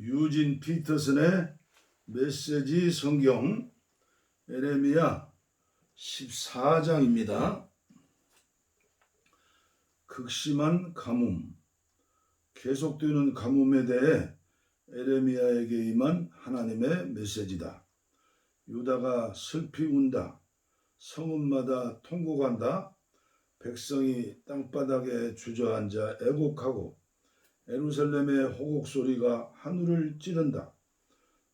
유진 피터슨의 메시지 성경 에레미야 14장입니다. 극심한 가뭄, 계속되는 가뭄에 대해 에레미야에게 임한 하나님의 메시지다. 유다가 슬피 운다. 성읍마다 통곡한다. 백성이 땅바닥에 주저앉아 애곡하고 예루살렘의 호곡 소리가 하늘을 찌른다.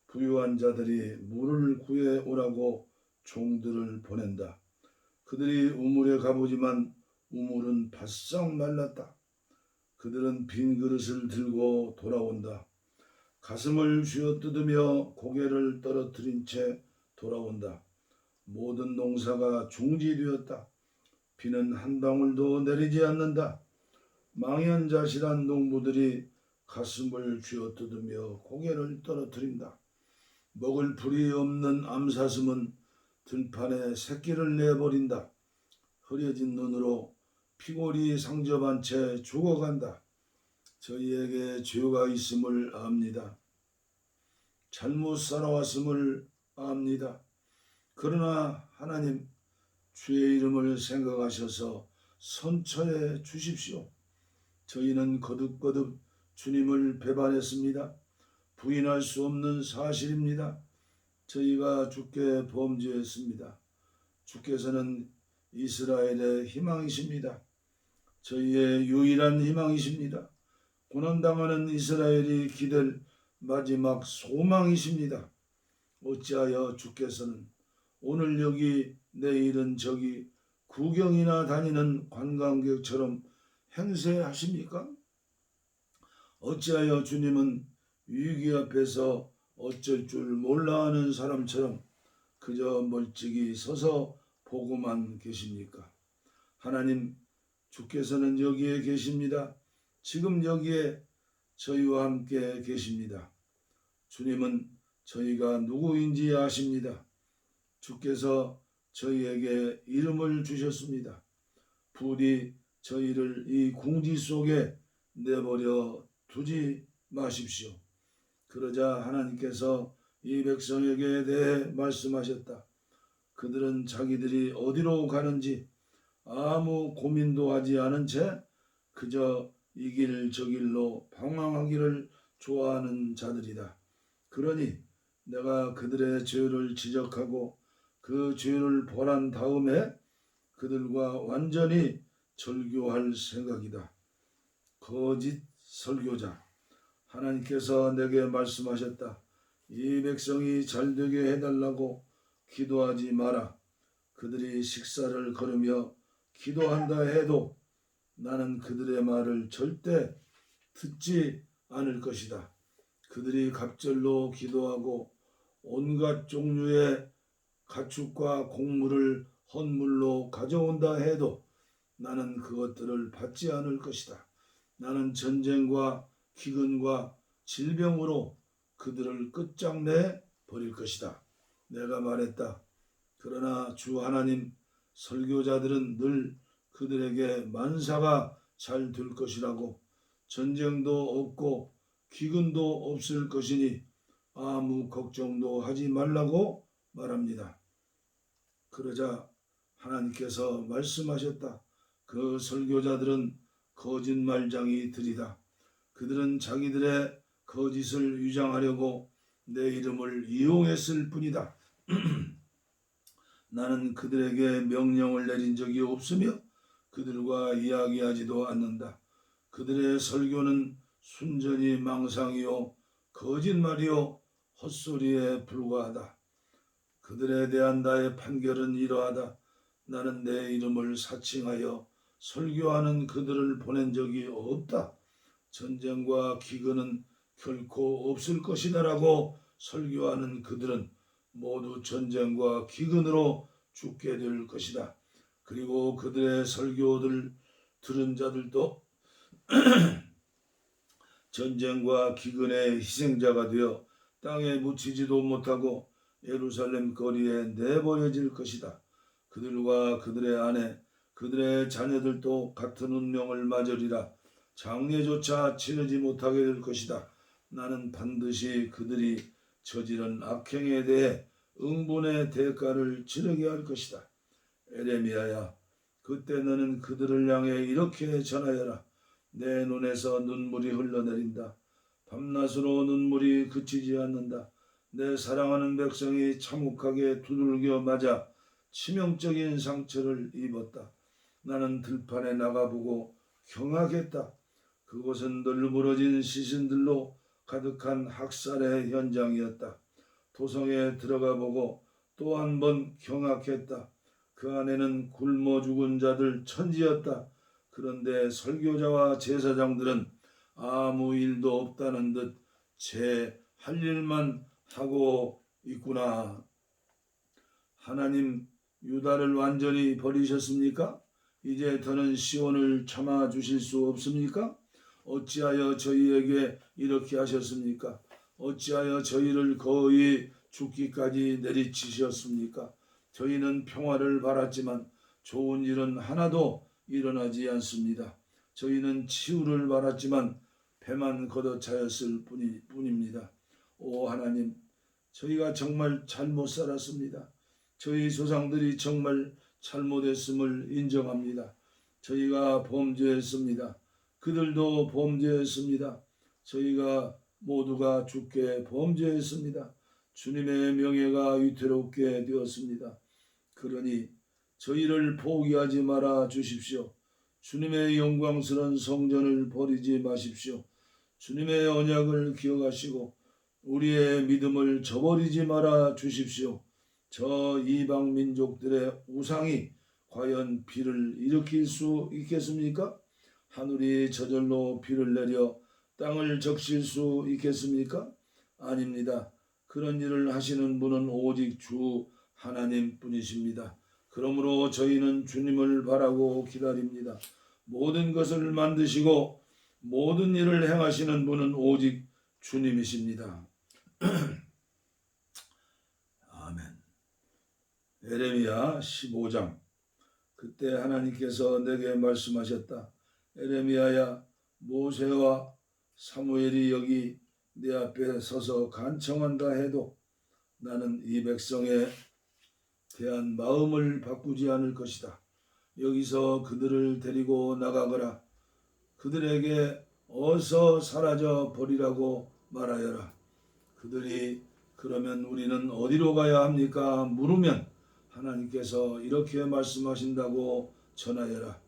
부유한 자들이 물을 구해 오라고 종들을 보낸다. 그들이 우물에 가보지만 우물은 바싹 말랐다. 그들은 빈 그릇을 들고 돌아온다. 가슴을 쥐어뜯으며 고개를 떨어뜨린 채 돌아온다. 모든 농사가 중지되었다. 비는 한 방울도 내리지 않는다. 망연자실한 농부들이 가슴을 쥐어뜯으며 고개를 떨어뜨린다. 먹을 풀이 없는 암사슴은 들판에 새끼를 내버린다. 흐려진 눈으로 피골이 상접한 채 죽어간다. 저희에게 죄가 있음을 압니다. 잘못 살아왔음을 압니다. 그러나 하나님, 주의 이름을 생각하셔서 선처해 주십시오. 저희는 거듭거듭 주님을 배반했습니다. 부인할 수 없는 사실입니다. 저희가 주께 범죄했습니다. 주께서는 이스라엘의 희망이십니다. 저희의 유일한 희망이십니다. 고난당하는 이스라엘이 기댈 마지막 소망이십니다. 어찌하여 주께서는 오늘 여기 내일은 저기 구경이나 다니는 관광객처럼 행세하십니까? 어찌하여 주님은 위기 앞에서 어쩔 줄 몰라 하는 사람처럼 그저 멀찍이 서서 보고만 계십니까? 하나님, 주께서는 여기에 계십니다. 지금 여기에 저희와 함께 계십니다. 주님은 저희가 누구인지 아십니다. 주께서 저희에게 이름을 주셨습니다. 부디 저희를 이 궁지 속에 내버려 두지 마십시오. 그러자 하나님께서 이 백성에게 대해 말씀하셨다. 그들은 자기들이 어디로 가는지 아무 고민도 하지 않은 채 그저 이 길 저 길로 방황하기를 좋아하는 자들이다. 그러니 내가 그들의 죄를 지적하고 그 죄를 벌한 다음에 그들과 완전히 절교할 생각이다. 거짓 설교자, 하나님께서 내게 말씀하셨다. 이 백성이 잘되게 해달라고 기도하지 마라. 그들이 식사를 거르며 기도한다 해도 나는 그들의 말을 절대 듣지 않을 것이다. 그들이 갑절로 기도하고 온갖 종류의 가축과 곡물을 헌물로 가져온다 해도 나는 그것들을 받지 않을 것이다. 나는 전쟁과 기근과 질병으로 그들을 끝장내 버릴 것이다. 내가 말했다. 그러나 주 하나님, 설교자들은 늘 그들에게 만사가 잘 될 것이라고, 전쟁도 없고 기근도 없을 것이니 아무 걱정도 하지 말라고 말합니다. 그러자 하나님께서 말씀하셨다. 그 설교자들은 거짓말쟁이들이다. 그들은 자기들의 거짓을 위장하려고 내 이름을 이용했을 뿐이다. 나는 그들에게 명령을 내린 적이 없으며 그들과 이야기하지도 않는다. 그들의 설교는 순전히 망상이요 거짓말이요 헛소리에 불과하다. 그들에 대한 나의 판결은 이러하다. 나는 내 이름을 사칭하여 설교하는 그들을 보낸 적이 없다. 전쟁과 기근은 결코 없을 것이다라고 설교하는 그들은 모두 전쟁과 기근으로 죽게 될 것이다. 그리고 그들의 설교를 들은 자들도 전쟁과 기근의 희생자가 되어 땅에 묻히지도 못하고 예루살렘 거리에 내버려질 것이다. 그들과 그들의 아내, 그들의 자녀들도 같은 운명을 맞으리라. 장례조차 치르지 못하게 될 것이다. 나는 반드시 그들이 저지른 악행에 대해 응분의 대가를 치르게 할 것이다. 에레미야야, 그때 너는 그들을 향해 이렇게 전하여라. 내 눈에서 눈물이 흘러내린다. 밤낮으로 눈물이 그치지 않는다. 내 사랑하는 백성이 참혹하게 두들겨 맞아 치명적인 상처를 입었다. 나는 들판에 나가보고 경악했다. 그곳은 널브러진 시신들로 가득한 학살의 현장이었다. 도성에 들어가보고 또 한 번 경악했다. 그 안에는 굶어 죽은 자들 천지였다. 그런데 설교자와 제사장들은 아무 일도 없다는 듯 제 할 일만 하고 있구나. 하나님, 유다를 완전히 버리셨습니까? 이제 더는 시온을 참아 주실 수 없습니까? 어찌하여 저희에게 이렇게 하셨습니까? 어찌하여 저희를 거의 죽기까지 내리치셨습니까? 저희는 평화를 바랐지만 좋은 일은 하나도 일어나지 않습니다. 저희는 치유를 바랐지만 배만 걷어차였을 뿐입니다. 오 하나님, 저희가 정말 잘못 살았습니다. 저희 조상들이 정말 잘못했음을 인정합니다. 저희가 범죄했습니다. 그들도 범죄했습니다. 저희가 모두가 주께 범죄했습니다. 주님의 명예가 위태롭게 되었습니다. 그러니 저희를 포기하지 말아 주십시오. 주님의 영광스러운 성전을 버리지 마십시오. 주님의 언약을 기억하시고 우리의 믿음을 저버리지 말아 주십시오. 저 이방 민족들의 우상이 과연 비를 일으킬 수 있겠습니까? 하늘이 저절로 비를 내려 땅을 적실 수 있겠습니까? 아닙니다. 그런 일을 하시는 분은 오직 주 하나님 뿐이십니다. 그러므로 저희는 주님을 바라고 기다립니다. 모든 것을 만드시고 모든 일을 행하시는 분은 오직 주님이십니다. 아멘. 에레미야 15장. 그때 하나님께서 내게 말씀하셨다. 에레미야야, 모세와 사무엘이 여기 내 앞에 서서 간청한다 해도 나는 이 백성에 대한 마음을 바꾸지 않을 것이다. 여기서 그들을 데리고 나가거라. 그들에게 어서 사라져 버리라고 말하여라. 그들이 그러면 우리는 어디로 가야 합니까? 물으면 하나님께서 이렇게 말씀하신다고 전하여라.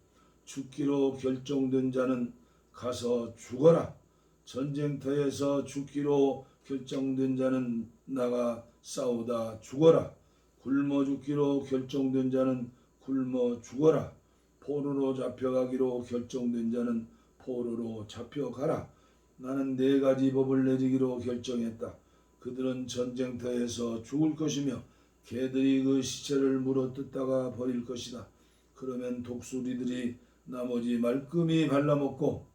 죽기로 결정된 자는 가서 죽어라. 전쟁터에서 죽기로 결정된 자는 나가 싸우다 죽어라. 굶어 죽기로 결정된 자는 굶어 죽어라. 포로로 잡혀가기로 결정된 자는 포로로 잡혀가라. 나는 4가지 법을 내리기로 결정했다. 그들은 전쟁터에서 죽을 것이며 개들이 그 시체를 물어뜯다가 버릴 것이다. 그러면 독수리들이 나머지 말끔히 발라먹고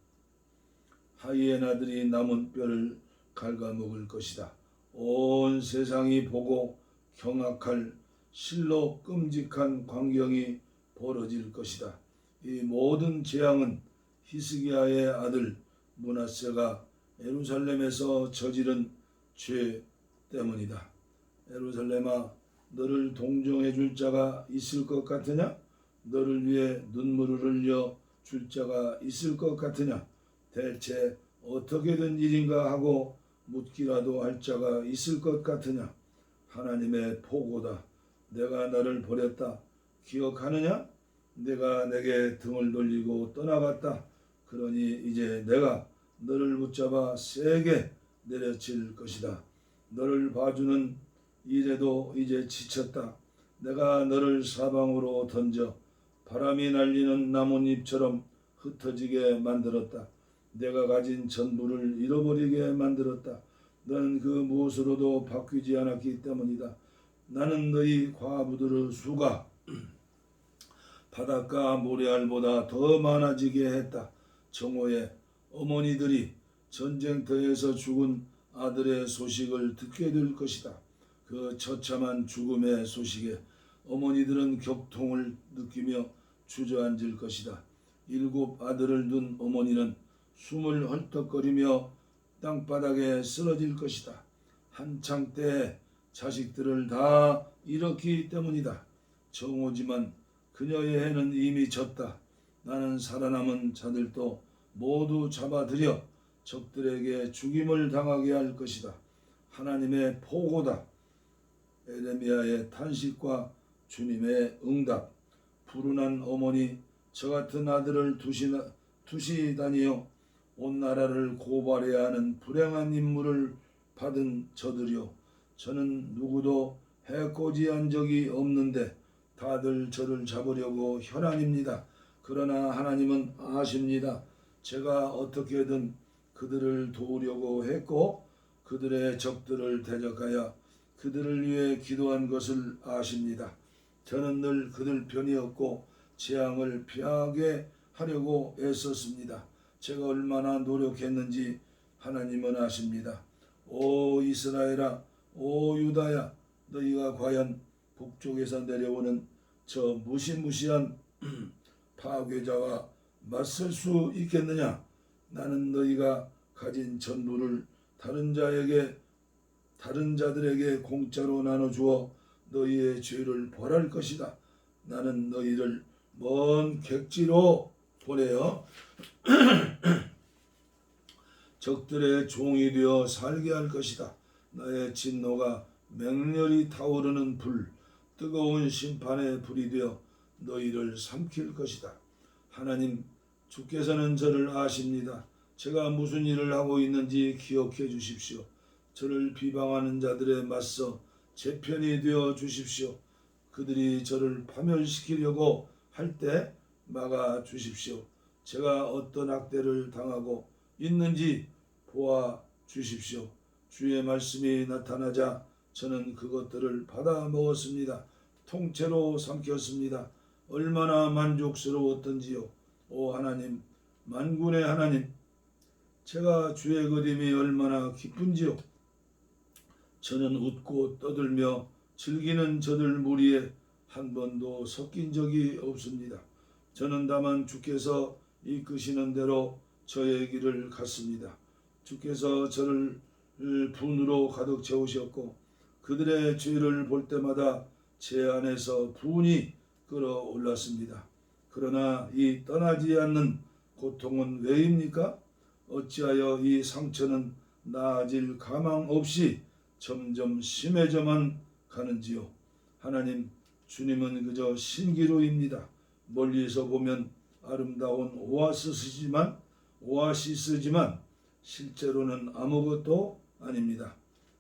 하이에나들이 남은 뼈를 갉아먹을 것이다. 온 세상이 보고 경악할 실로 끔찍한 광경이 벌어질 것이다. 이 모든 재앙은 히스기야의 아들 므낫세가 예루살렘에서 저지른 죄 때문이다. 예루살렘아, 너를 동정해 줄 자가 있을 것 같으냐? 너를 위해 눈물을 흘려 줄 자가 있을 것 같으냐? 대체 어떻게 된 일인가 하고 묻기라도 할 자가 있을 것 같으냐? 하나님의 포고다. 내가 너를 버렸다. 기억하느냐? 내가 내게 등을 돌리고 떠나갔다. 그러니 이제 내가 너를 붙잡아 세게 내려칠 것이다. 너를 봐주는 일에도 이제 지쳤다. 내가 너를 사방으로 던져 바람이 날리는 나뭇잎처럼 흩어지게 만들었다. 내가 가진 전부를 잃어버리게 만들었다. 너는 그 무엇으로도 바뀌지 않았기 때문이다. 나는 너희 과부들의 수가 바닷가 모래알보다 더 많아지게 했다. 정오에 어머니들이 전쟁터에서 죽은 아들의 소식을 듣게 될 것이다. 그 처참한 죽음의 소식에 어머니들은 격통을 느끼며 주저앉을 것이다. 7 아들을 둔 어머니는 숨을 헐떡거리며 땅바닥에 쓰러질 것이다. 한창 때 자식들을 다 잃었기 때문이다. 정오지만 그녀의 해는 이미 졌다. 나는 살아남은 자들도 모두 잡아들여 적들에게 죽임을 당하게 할 것이다. 하나님의 포고다. 에레미야의 탄식과 주님의 응답. 불운한 어머니, 저 같은 아들을 두시다니요. 온 나라를 고발해야 하는 불행한 임무를 받은 저들이요. 저는 누구도 해코지한 적이 없는데 다들 저를 잡으려고 혈안입니다. 그러나 하나님은 아십니다. 제가 어떻게든 그들을 도우려고 했고 그들의 적들을 대적하여 그들을 위해 기도한 것을 아십니다. 저는 늘 그들 편이었고 재앙을 피하게 하려고 애썼습니다. 제가 얼마나 노력했는지 하나님은 아십니다. 오 이스라엘아, 오 유다야, 너희가 과연 북쪽에서 내려오는 저 무시무시한 파괴자와 맞설 수 있겠느냐? 나는 너희가 가진 전부를 다른 자들에게 공짜로 나눠주어 너희의 죄를 벌할 것이다. 나는 너희를 먼 객지로 보내어 적들의 종이 되어 살게 할 것이다. 나의 진노가 맹렬히 타오르는 불, 뜨거운 심판의 불이 되어 너희를 삼킬 것이다. 하나님, 주께서는 저를 아십니다. 제가 무슨 일을 하고 있는지 기억해 주십시오. 저를 비방하는 자들에 맞서 제 편이 되어 주십시오. 그들이 저를 파멸시키려고 할 때 막아 주십시오. 제가 어떤 학대를 당하고 있는지 보아 주십시오. 주의 말씀이 나타나자 저는 그것들을 받아 먹었습니다. 통째로 삼켰습니다. 얼마나 만족스러웠던지요. 오 하나님, 만군의 하나님, 제가 주의 그림이 얼마나 기쁜지요. 저는 웃고 떠들며 즐기는 저들 무리에 한 번도 섞인 적이 없습니다. 저는 다만 주께서 이끄시는 대로 저의 길을 갔습니다. 주께서 저를 분으로 가득 채우셨고 그들의 죄를 볼 때마다 제 안에서 분이 끓어올랐습니다. 그러나 이 떠나지 않는 고통은 왜입니까? 어찌하여 이 상처는 나아질 가망 없이 점점 심해져만 가는지요. 하나님, 주님은 그저 신기루입니다. 멀리서 보면 아름다운 오아시스지만 실제로는 아무것도 아닙니다.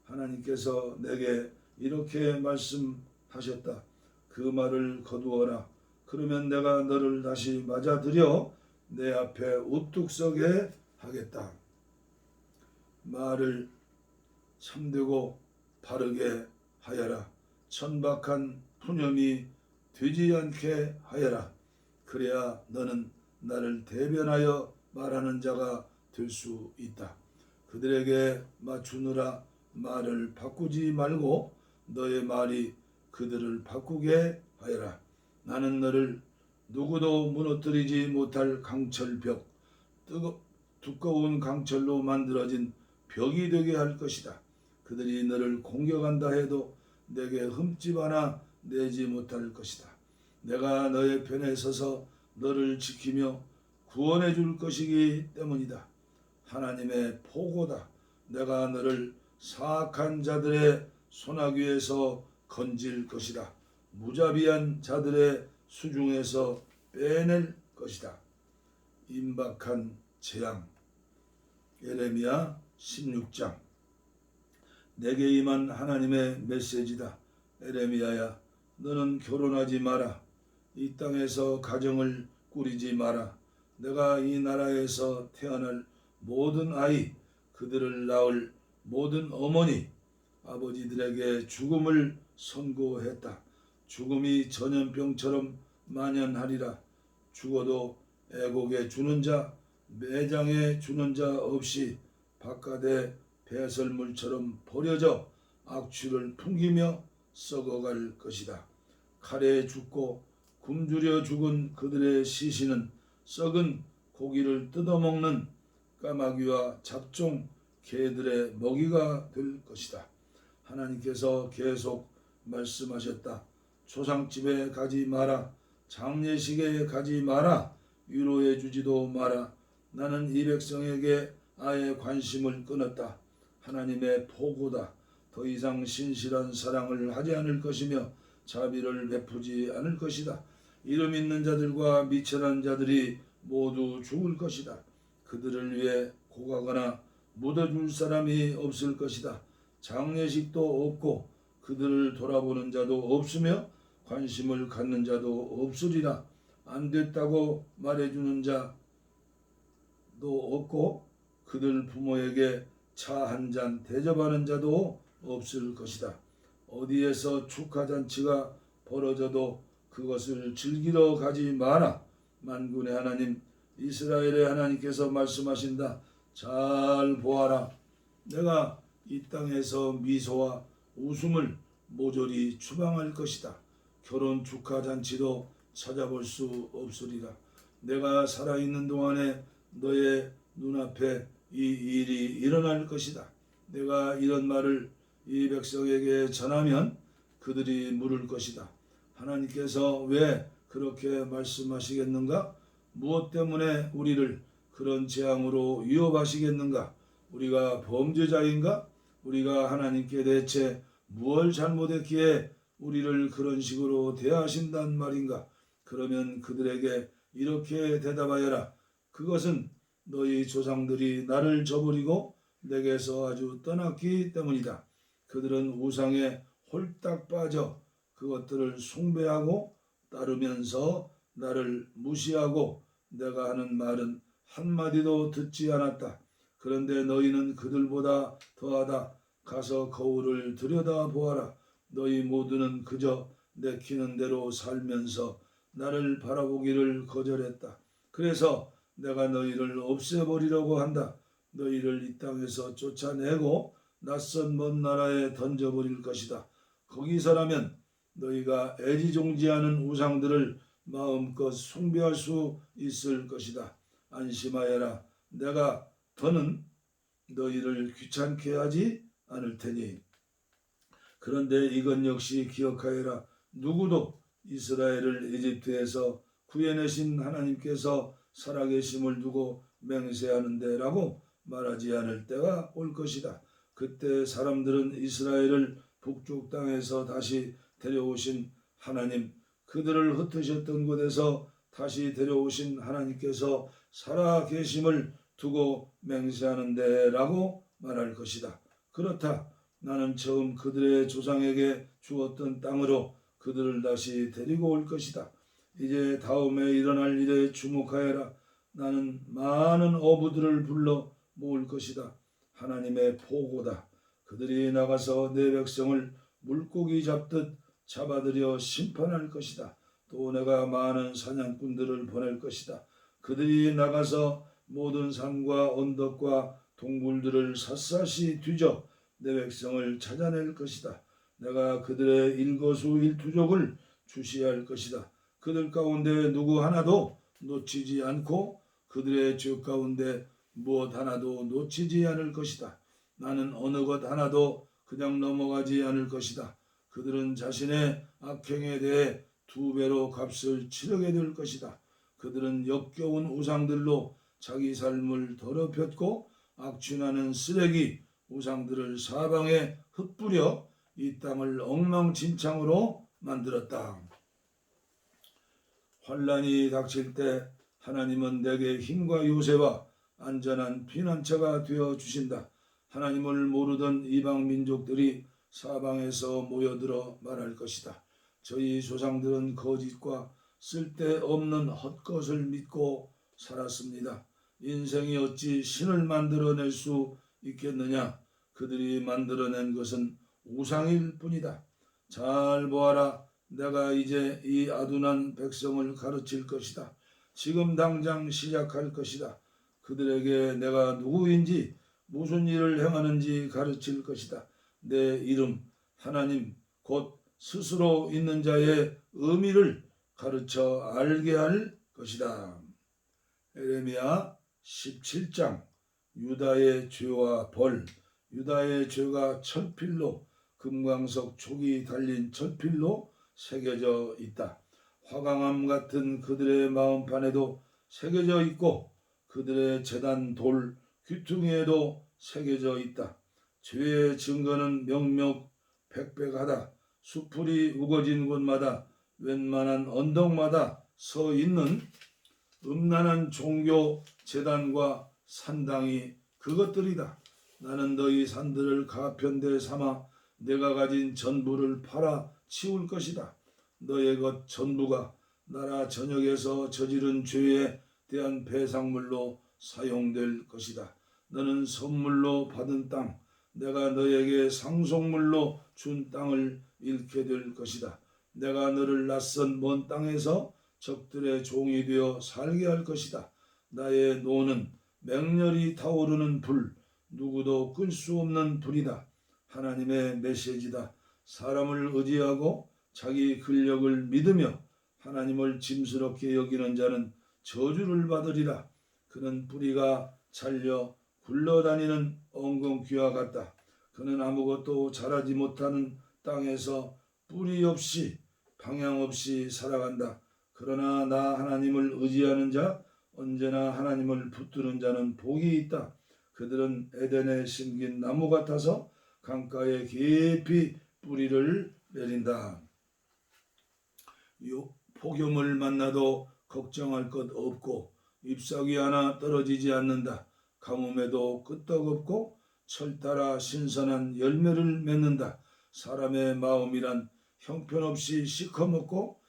하나님께서 내게 이렇게 말씀하셨다. 그 말을 거두어라. 그러면 내가 너를 다시 맞아들여 내 앞에 우뚝 서게 하겠다. 말을 참되고 바르게 하여라. 천박한 푸념이 되지 않게 하여라. 그래야 너는 나를 대변하여 말하는 자가 될 수 있다. 그들에게 맞추느라 말을 바꾸지 말고 너의 말이 그들을 바꾸게 하여라. 나는 너를 누구도 무너뜨리지 못할 강철벽, 두꺼운 강철로 만들어진 벽이 되게 할 것이다. 그들이 너를 공격한다 해도 내게 흠집 하나 내지 못할 것이다. 내가 너의 편에 서서 너를 지키며 구원해 줄 것이기 때문이다. 하나님의 포고다. 내가 너를 사악한 자들의 손아귀에서 건질 것이다. 무자비한 자들의 수중에서 빼낼 것이다. 임박한 재앙. 예레미야 16장. 내게 임한 하나님의 메시지다. 예레미야야, 너는 결혼하지 마라. 이 땅에서 가정을 꾸리지 마라. 내가 이 나라에서 태어날 모든 아이, 그들을 낳을 모든 어머니, 아버지들에게 죽음을 선고했다. 죽음이 전염병처럼 만연하리라. 죽어도 애곡에 주는 자, 매장에 주는 자 없이 바깥에 배설물처럼 버려져 악취를 풍기며 썩어갈 것이다. 칼에 죽고 굶주려 죽은 그들의 시신은 썩은 고기를 뜯어먹는 까마귀와 잡종 개들의 먹이가 될 것이다. 하나님께서 계속 말씀하셨다. 초상집에 가지 마라. 장례식에 가지 마라. 위로해 주지도 마라. 나는 이 백성에게 아예 관심을 끊었다. 하나님의 포고다. 더 이상 신실한 사랑을 하지 않을 것이며 자비를 베푸지 않을 것이다. 이름 있는 자들과 미천한 자들이 모두 죽을 것이다. 그들을 위해 고가거나 묻어줄 사람이 없을 것이다. 장례식도 없고 그들을 돌아보는 자도 없으며 관심을 갖는 자도 없으리라. 안 됐다고 말해주는 자도 없고 그들 부모에게 차 한 잔 대접하는 자도 없을 것이다. 어디에서 축하잔치가 벌어져도 그것을 즐기러 가지 마라. 만군의 하나님 이스라엘의 하나님께서 말씀하신다. 잘 보아라. 내가 이 땅에서 미소와 웃음을 모조리 추방할 것이다. 결혼 축하잔치도 찾아볼 수 없으리라. 내가 살아있는 동안에 너의 눈앞에 이 일이 일어날 것이다. 내가 이런 말을 이 백성에게 전하면 그들이 물을 것이다. 하나님께서 왜 그렇게 말씀하시겠는가? 무엇 때문에 우리를 그런 재앙으로 위협하시겠는가? 우리가 범죄자인가? 우리가 하나님께 대체 무엇을 잘못했기에 우리를 그런 식으로 대하신단 말인가? 그러면 그들에게 이렇게 대답하여라. 그것은 너희 조상들이 나를 저버리고 내게서 아주 떠났기 때문이다. 그들은 우상에 홀딱 빠져 그것들을 숭배하고 따르면서 나를 무시하고 내가 하는 말은 한마디도 듣지 않았다. 그런데 너희는 그들보다 더하다. 가서 거울을 들여다보아라. 너희 모두는 그저 내키는 대로 살면서 나를 바라보기를 거절했다. 그래서 내가 너희를 없애버리려고 한다. 너희를 이 땅에서 쫓아내고 낯선 먼 나라에 던져버릴 것이다. 거기서라면 너희가 애지중지하는 우상들을 마음껏 숭배할 수 있을 것이다. 안심하여라. 내가 더는 너희를 귀찮게 하지 않을 테니. 그런데 이건 역시 기억하여라. 누구도 이스라엘을 이집트에서 구해내신 하나님께서 살아계심을 두고 맹세하는데 라고 말하지 않을 때가 올 것이다. 그때 사람들은 이스라엘을 북쪽 땅에서 다시 데려오신 하나님, 그들을 흩으셨던 곳에서 다시 데려오신 하나님께서 살아계심을 두고 맹세하는데 라고 말할 것이다. 그렇다. 나는 처음 그들의 조상에게 주었던 땅으로 그들을 다시 데리고 올 것이다. 이제 다음에 일어날 일에 주목하여라. 나는 많은 어부들을 불러 모을 것이다. 하나님의 포고다. 그들이 나가서 내 백성을 물고기 잡듯 잡아들여 심판할 것이다. 또 내가 많은 사냥꾼들을 보낼 것이다. 그들이 나가서 모든 산과 언덕과 동굴들을 샅샅이 뒤져 내 백성을 찾아낼 것이다. 내가 그들의 일거수일투족을 주시할 것이다. 그들 가운데 누구 하나도 놓치지 않고 그들의 죄 가운데 무엇 하나도 놓치지 않을 것이다. 나는 어느 것 하나도 그냥 넘어가지 않을 것이다. 그들은 자신의 악행에 대해 2배로 값을 치르게 될 것이다. 그들은 역겨운 우상들로 자기 삶을 더럽혔고 악취나는 쓰레기 우상들을 사방에 흩뿌려 이 땅을 엉망진창으로 만들었다. 환란이 닥칠 때 하나님은 내게 힘과 요새와 안전한 피난처가 되어 주신다. 하나님을 모르던 이방 민족들이 사방에서 모여들어 말할 것이다. 저희 조상들은 거짓과 쓸데없는 헛것을 믿고 살았습니다. 인생이 어찌 신을 만들어낼 수 있겠느냐? 그들이 만들어낸 것은 우상일 뿐이다. 잘 보아라. 내가 이제 이 아둔한 백성을 가르칠 것이다. 지금 당장 시작할 것이다. 그들에게 내가 누구인지 무슨 일을 행하는지 가르칠 것이다. 내 이름 하나님 곧 스스로 있는 자의 의미를 가르쳐 알게 할 것이다. 에레미야 17장 유다의 죄와 벌, 유다의 죄가 철필로 금광석 촉이 달린 철필로 새겨져 있다. 화강암 같은 그들의 마음판에도 새겨져 있고 그들의 제단 돌 귀퉁이에도 새겨져 있다. 죄의 증거는 명명백백하다. 수풀이 우거진 곳마다 웬만한 언덕마다 서 있는 음란한 종교 제단과 산당이 그것들이다. 나는 너희 산들을 가편대 삼아 내가 가진 전부를 팔아 치울 것이다. 너의 것 전부가 나라 전역에서 저지른 죄에 대한 배상물로 사용될 것이다. 너는 선물로 받은 땅, 내가 너에게 상속물로 준 땅을 잃게 될 것이다. 내가 너를 낯선 먼 땅에서 적들의 종이 되어 살게 할 것이다. 나의 노는 맹렬히 타오르는 불, 누구도 끌 수 없는 불이다. 하나님의 메시지다. 사람을 의지하고 자기 근력을 믿으며 하나님을 짐스럽게 여기는 자는 저주를 받으리라. 그는 뿌리가 잘려 굴러다니는 엉겅퀴와 같다. 그는 아무것도 자라지 못하는 땅에서 뿌리 없이 방향 없이 살아간다. 그러나 나 하나님을 의지하는 자, 언제나 하나님을 붙드는 자는 복이 있다. 그들은 에덴에 심긴 나무 같아서 강가에 깊이 뿌리를 내린다. 폭염을 만나도 걱정할 것 없고 잎사귀 하나 떨어지지 않는다. 가뭄에도 끄떡없고 철 따라 신선한 열매를 맺는다. 사람의 마음이란 형편없이 시커멓고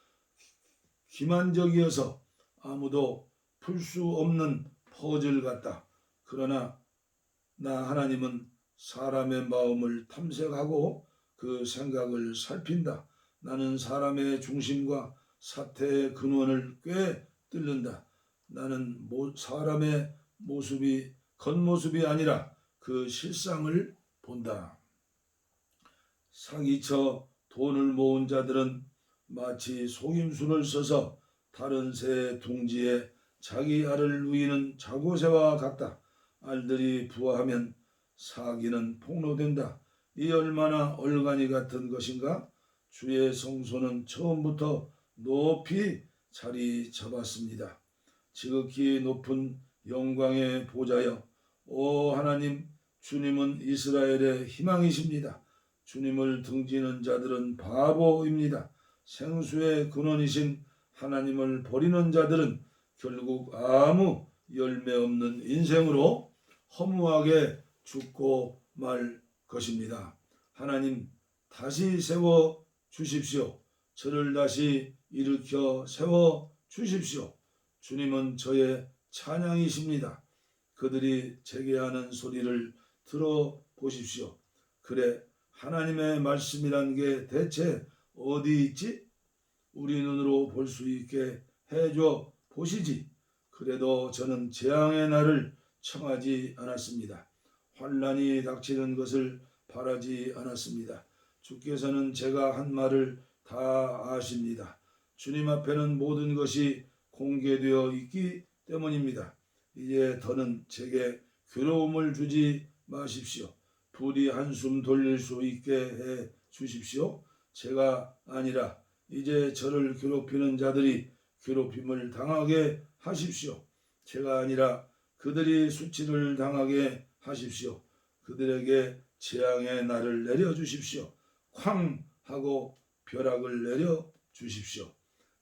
기만적이어서 아무도 풀 수 없는 퍼즐 같다. 그러나 나 하나님은 사람의 마음을 탐색하고 그 생각을 살핀다. 나는 사람의 중심과 사태의 근원을 꿰뚫는다. 나는 사람의 모습이 겉모습이 아니라 그 실상을 본다. 사기쳐 돈을 모은 자들은 마치 속임수를 써서 다른 새 둥지에 자기 알을 누이는 자고새와 같다. 알들이 부화하면 사기는 폭로된다. 이 얼마나 얼간이 같은 것인가? 주의 성소는 처음부터 높이 자리 잡았습니다. 지극히 높은 영광의 보좌여, 오 하나님, 주님은 이스라엘의 희망이십니다. 주님을 등지는 자들은 바보입니다. 생수의 근원이신 하나님을 버리는 자들은 결국 아무 열매 없는 인생으로 허무하게 죽고 말 것입니다. 하나님, 다시 세워 주십시오. 저를 다시 일으켜 세워 주십시오. 주님은 저의 찬양이십니다. 그들이 제게 하는 소리를 들어보십시오. 그래, 하나님의 말씀이란 게 대체 어디 있지? 우리 눈으로 볼 수 있게 해줘 보시지. 그래도 저는 재앙의 날을 청하지 않았습니다. 환난이 닥치는 것을 바라지 않았습니다. 주께서는 제가 한 말을 다 아십니다. 주님 앞에는 모든 것이 공개되어 있기 때문입니다. 이제 더는 제게 괴로움을 주지 마십시오. 부디 한숨 돌릴 수 있게 해 주십시오. 제가 아니라 이제 저를 괴롭히는 자들이 괴롭힘을 당하게 하십시오. 제가 아니라 그들이 수치를 당하게 하십시오. 그들에게 재앙의 날을 내려주십시오. 쾅 하고 벼락을 내려주십시오.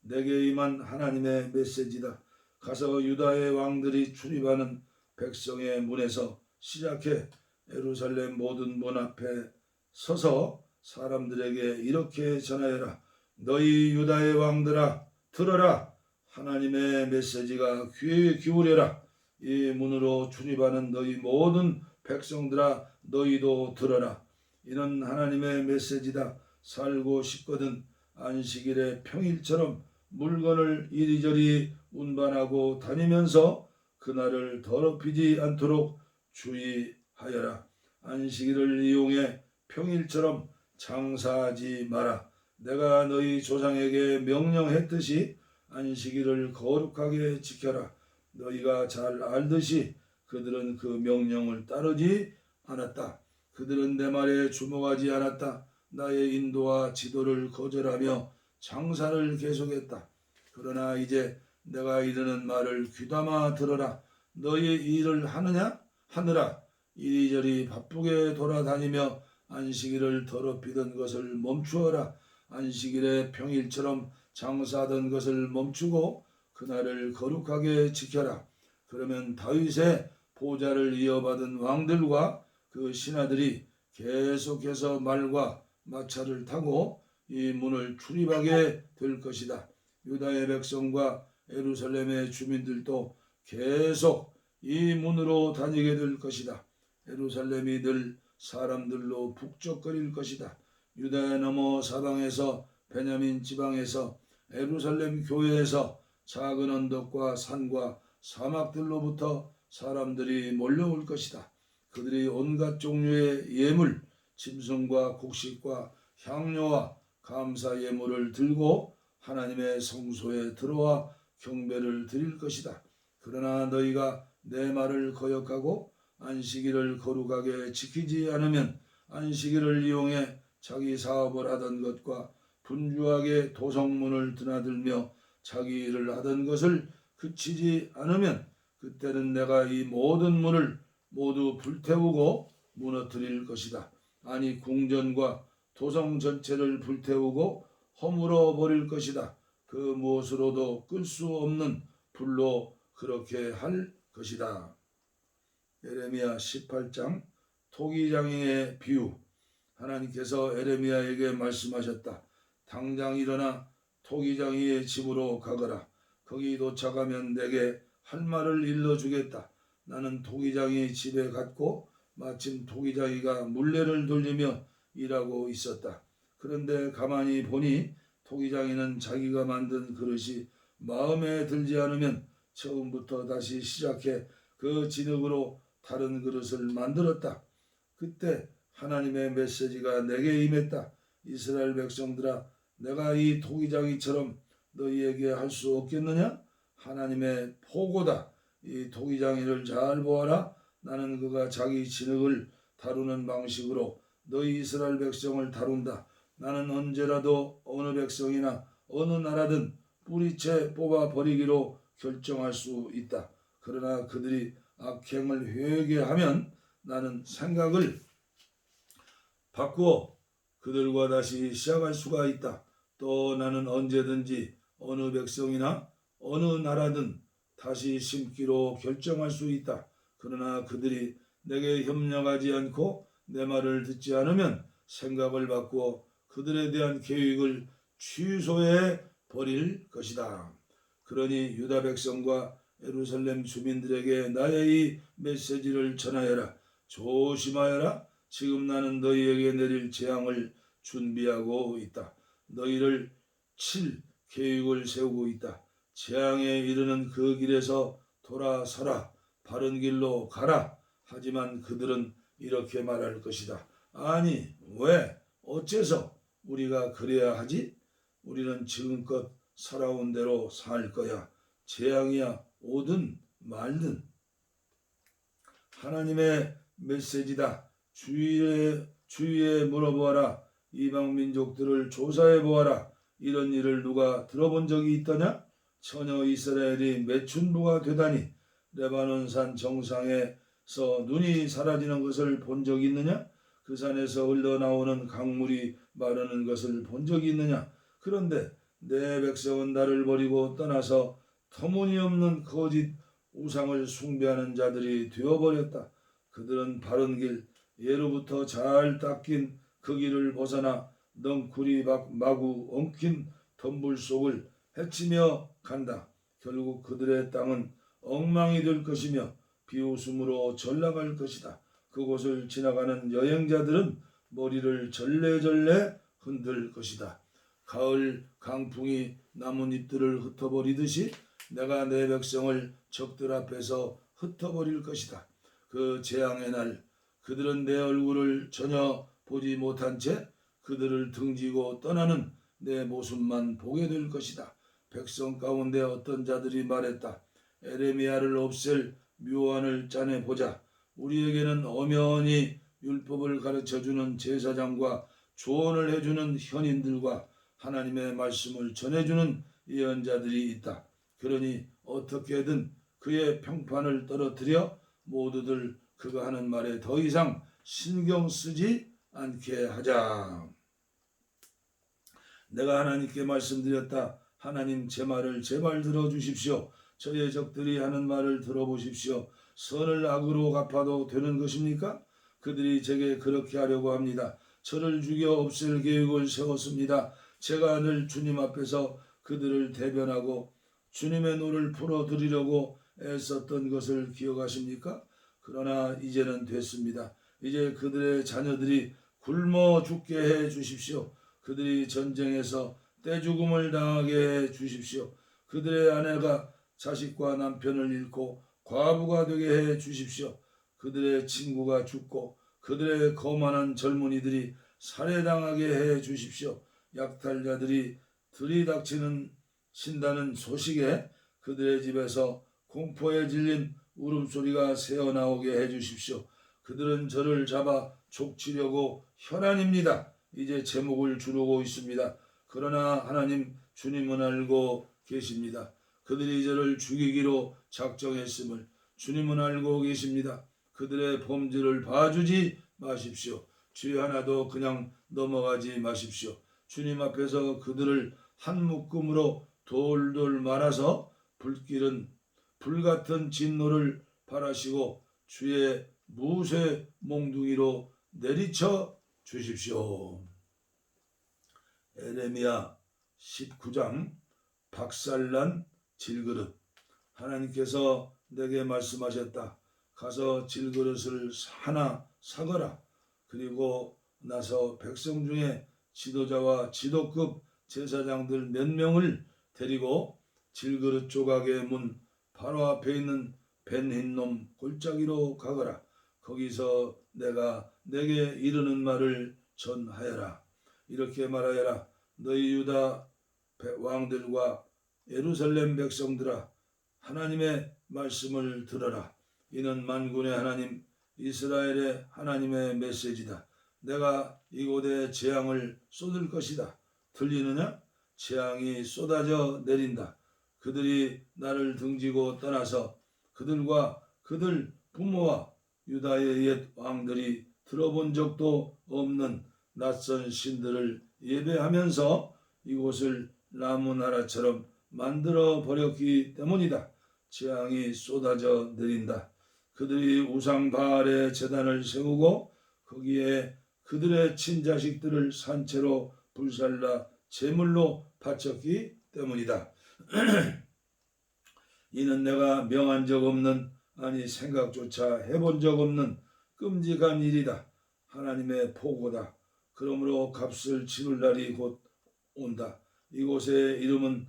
내게 임한 하나님의 메시지다. 가서 유다의 왕들이 출입하는 백성의 문에서 시작해 예루살렘 모든 문 앞에 서서 사람들에게 이렇게 전하여라. 너희 유다의 왕들아, 들어라. 하나님의 메시지가 귀에 기울여라. 이 문으로 출입하는 너희 모든 백성들아, 너희도 들어라. 이는 하나님의 메시지다. 살고 싶거든 안식일에 평일처럼 물건을 이리저리 운반하고 다니면서 그날을 더럽히지 않도록 주의하여라. 안식일을 이용해 평일처럼 장사하지 마라. 내가 너희 조상에게 명령했듯이 안식일을 거룩하게 지켜라. 너희가 잘 알듯이 그들은 그 명령을 따르지 않았다. 그들은 내 말에 주목하지 않았다. 나의 인도와 지도를 거절하며 장사를 계속했다. 그러나 이제 내가 이르는 말을 귀담아 들어라. 너희 일을 하느라 이리저리 바쁘게 돌아다니며 안식일을 더럽히던 것을 멈추어라. 안식일에 평일처럼 장사하던 것을 멈추고 그날을 거룩하게 지켜라. 그러면 다윗의 보좌를 이어받은 왕들과 그 신하들이 계속해서 말과 마차를 타고 이 문을 출입하게 될 것이다. 유다의 백성과 예루살렘의 주민들도 계속 이 문으로 다니게 될 것이다. 예루살렘이 늘 사람들로 북적거릴 것이다. 유다의 너머 사방에서 베냐민 지방에서 예루살렘 교회에서 작은 언덕과 산과 사막들로부터 사람들이 몰려올 것이다. 그들이 온갖 종류의 예물, 짐승과 곡식과 향료와 감사 예물을 들고 하나님의 성소에 들어와 경배를 드릴 것이다. 그러나 너희가 내 말을 거역하고 안식일을 거룩하게 지키지 않으면 안식일을 이용해 자기 사업을 하던 것과 분주하게 도성문을 드나들며 자기 일을 하던 것을 그치지 않으면 그때는 내가 이 모든 문을 모두 불태우고 무너뜨릴 것이다. 아니 궁전과 도성 전체를 불태우고 허물어 버릴 것이다. 그 무엇으로도 끌 수 없는 불로 그렇게 할 것이다. 예레미야 18장 토기장의 비유. 하나님께서 예레미야에게 말씀하셨다. 당장 일어나 토기장이의 집으로 가거라. 거기 도착하면 내게 할 말을 일러주겠다. 나는 토기장이 집에 갔고 마침 토기장이가 물레를 돌리며 일하고 있었다. 그런데 가만히 보니 토기장이는 자기가 만든 그릇이 마음에 들지 않으면 처음부터 다시 시작해 그 진흙으로 다른 그릇을 만들었다. 그때 하나님의 메시지가 내게 임했다. 이스라엘 백성들아, 내가 이 토기장이처럼 너희에게 할 수 없겠느냐? 하나님의 포고다. 이 토기장이를 잘 보아라. 나는 그가 자기 진흙을 다루는 방식으로 너희 이스라엘 백성을 다룬다. 나는 언제라도 어느 백성이나 어느 나라든 뿌리채 뽑아 버리기로 결정할 수 있다. 그러나 그들이 악행을 회개하면 나는 생각을 바꾸어 그들과 다시 시작할 수가 있다. 또 나는 언제든지 어느 백성이나 어느 나라든 다시 심기로 결정할 수 있다. 그러나 그들이 내게 협력하지 않고 내 말을 듣지 않으면 생각을 바꾸어 그들에 대한 계획을 취소해 버릴 것이다. 그러니 유다 백성과 예루살렘 주민들에게 나의 이 메시지를 전하여라. 조심하여라. 지금 나는 너희에게 내릴 재앙을 준비하고 있다. 너희를 칠 계획을 세우고 있다. 재앙에 이르는 그 길에서 돌아서라. 바른 길로 가라. 하지만 그들은 이렇게 말할 것이다. 아니, 왜? 어째서 우리가 그래야 하지? 우리는 지금껏 살아온 대로 살 거야. 재앙이야 오든 말든. 하나님의 메시지다. 주위에 물어보아라. 이방 민족들을 조사해 보아라. 이런 일을 누가 들어본 적이 있더냐? 처녀 이스라엘이 매춘부가 되다니 레바논산 정상에서 눈이 사라지는 것을 본 적이 있느냐? 그 산에서 흘러나오는 강물이 마르는 것을 본 적이 있느냐? 그런데 내 백성은 나를 버리고 떠나서 터무니없는 거짓 우상을 숭배하는 자들이 되어버렸다. 그들은 바른 길, 예로부터 잘 닦인 그 길을 벗어나 넝쿨이 마구 엉킨 덤불 속을 헤치며 간다. 결국 그들의 땅은 엉망이 될 것이며 비웃음으로 전락할 것이다. 그곳을 지나가는 여행자들은 머리를 절레절레 흔들 것이다. 가을 강풍이 나뭇잎들을 흩어버리듯이 내가 내 백성을 적들 앞에서 흩어버릴 것이다. 그 재앙의 날 그들은 내 얼굴을 전혀 보지 못한 채 그들을 등지고 떠나는 내 모습만 보게 될 것이다. 백성 가운데 어떤 자들이 말했다. 에레미야를 없앨 묘안을 짜내 보자. 우리에게는 엄연히 율법을 가르쳐주는 제사장과 조언을 해주는 현인들과 하나님의 말씀을 전해주는 예언자들이 있다. 그러니 어떻게든 그의 평판을 떨어뜨려 모두들 그가 하는 말에 더 이상 신경 쓰지 않게 하자. 내가 하나님께 말씀드렸다. 하나님 제 말을 제발 들어주십시오. 저의 적들이 하는 말을 들어보십시오. 선을 악으로 갚아도 되는 것입니까? 그들이 제게 그렇게 하려고 합니다. 저를 죽여 없앨 계획을 세웠습니다. 제가 늘 주님 앞에서 그들을 대변하고 주님의 노를 풀어드리려고 애썼던 것을 기억하십니까? 그러나 이제는 됐습니다. 이제 그들의 자녀들이 굶어 죽게 해 주십시오. 그들이 전쟁에서 떼죽음을 당하게 해 주십시오. 그들의 아내가 자식과 남편을 잃고 과부가 되게 해 주십시오. 그들의 친구가 죽고 그들의 거만한 젊은이들이 살해당하게 해 주십시오. 약탈자들이 들이닥치는 신다는 소식에 그들의 집에서 공포에 질린 울음소리가 새어나오게 해 주십시오. 그들은 저를 잡아 족치려고 혈안입니다. 이제 제목을 주르고 있습니다. 그러나 하나님 주님은 알고 계십니다. 그들이 저를 죽이기로 작정했음을 주님은 알고 계십니다. 그들의 범죄를 봐주지 마십시오. 죄 하나도 그냥 넘어가지 마십시오. 주님 앞에서 그들을 한 묶음으로 돌돌 말아서 불길은 불같은 진노를 발하시고 주의 무쇠 몽둥이로 내리쳐 주십시오. 에레미야 19장 박살난 질그릇. 하나님께서 내게 말씀하셨다. 가서 질그릇을 하나 사거라. 그리고 나서 백성 중에 지도자와 지도급 제사장들 몇 명을 데리고 질그릇 조각의 문 바로 앞에 있는 벤 흰놈 골짜기로 가거라. 거기서 내가 내게 이르는 말을 전하여라. 이렇게 말하여라. 너희 유다 왕들과 예루살렘 백성들아, 하나님의 말씀을 들어라. 이는 만군의 하나님 이스라엘의 하나님의 메시지다. 내가 이곳에 재앙을 쏟을 것이다. 들리느냐? 재앙이 쏟아져 내린다. 그들이 나를 등지고 떠나서 그들과 그들 부모와 유다의 옛 왕들이 들어본 적도 없는 낯선 신들을 예배하면서 이곳을 나무나라처럼 만들어 버렸기 때문이다. 재앙이 쏟아져 내린다. 그들이 우상 바알의 제단을 세우고 거기에 그들의 친자식들을 산채로 불살라 제물로 바쳤기 때문이다. 이는 내가 명한 적 없는, 아니 생각조차 해본 적 없는 끔찍한 일이다. 하나님의 포고다. 그러므로 값을 치를 날이 곧 온다. 이곳의 이름은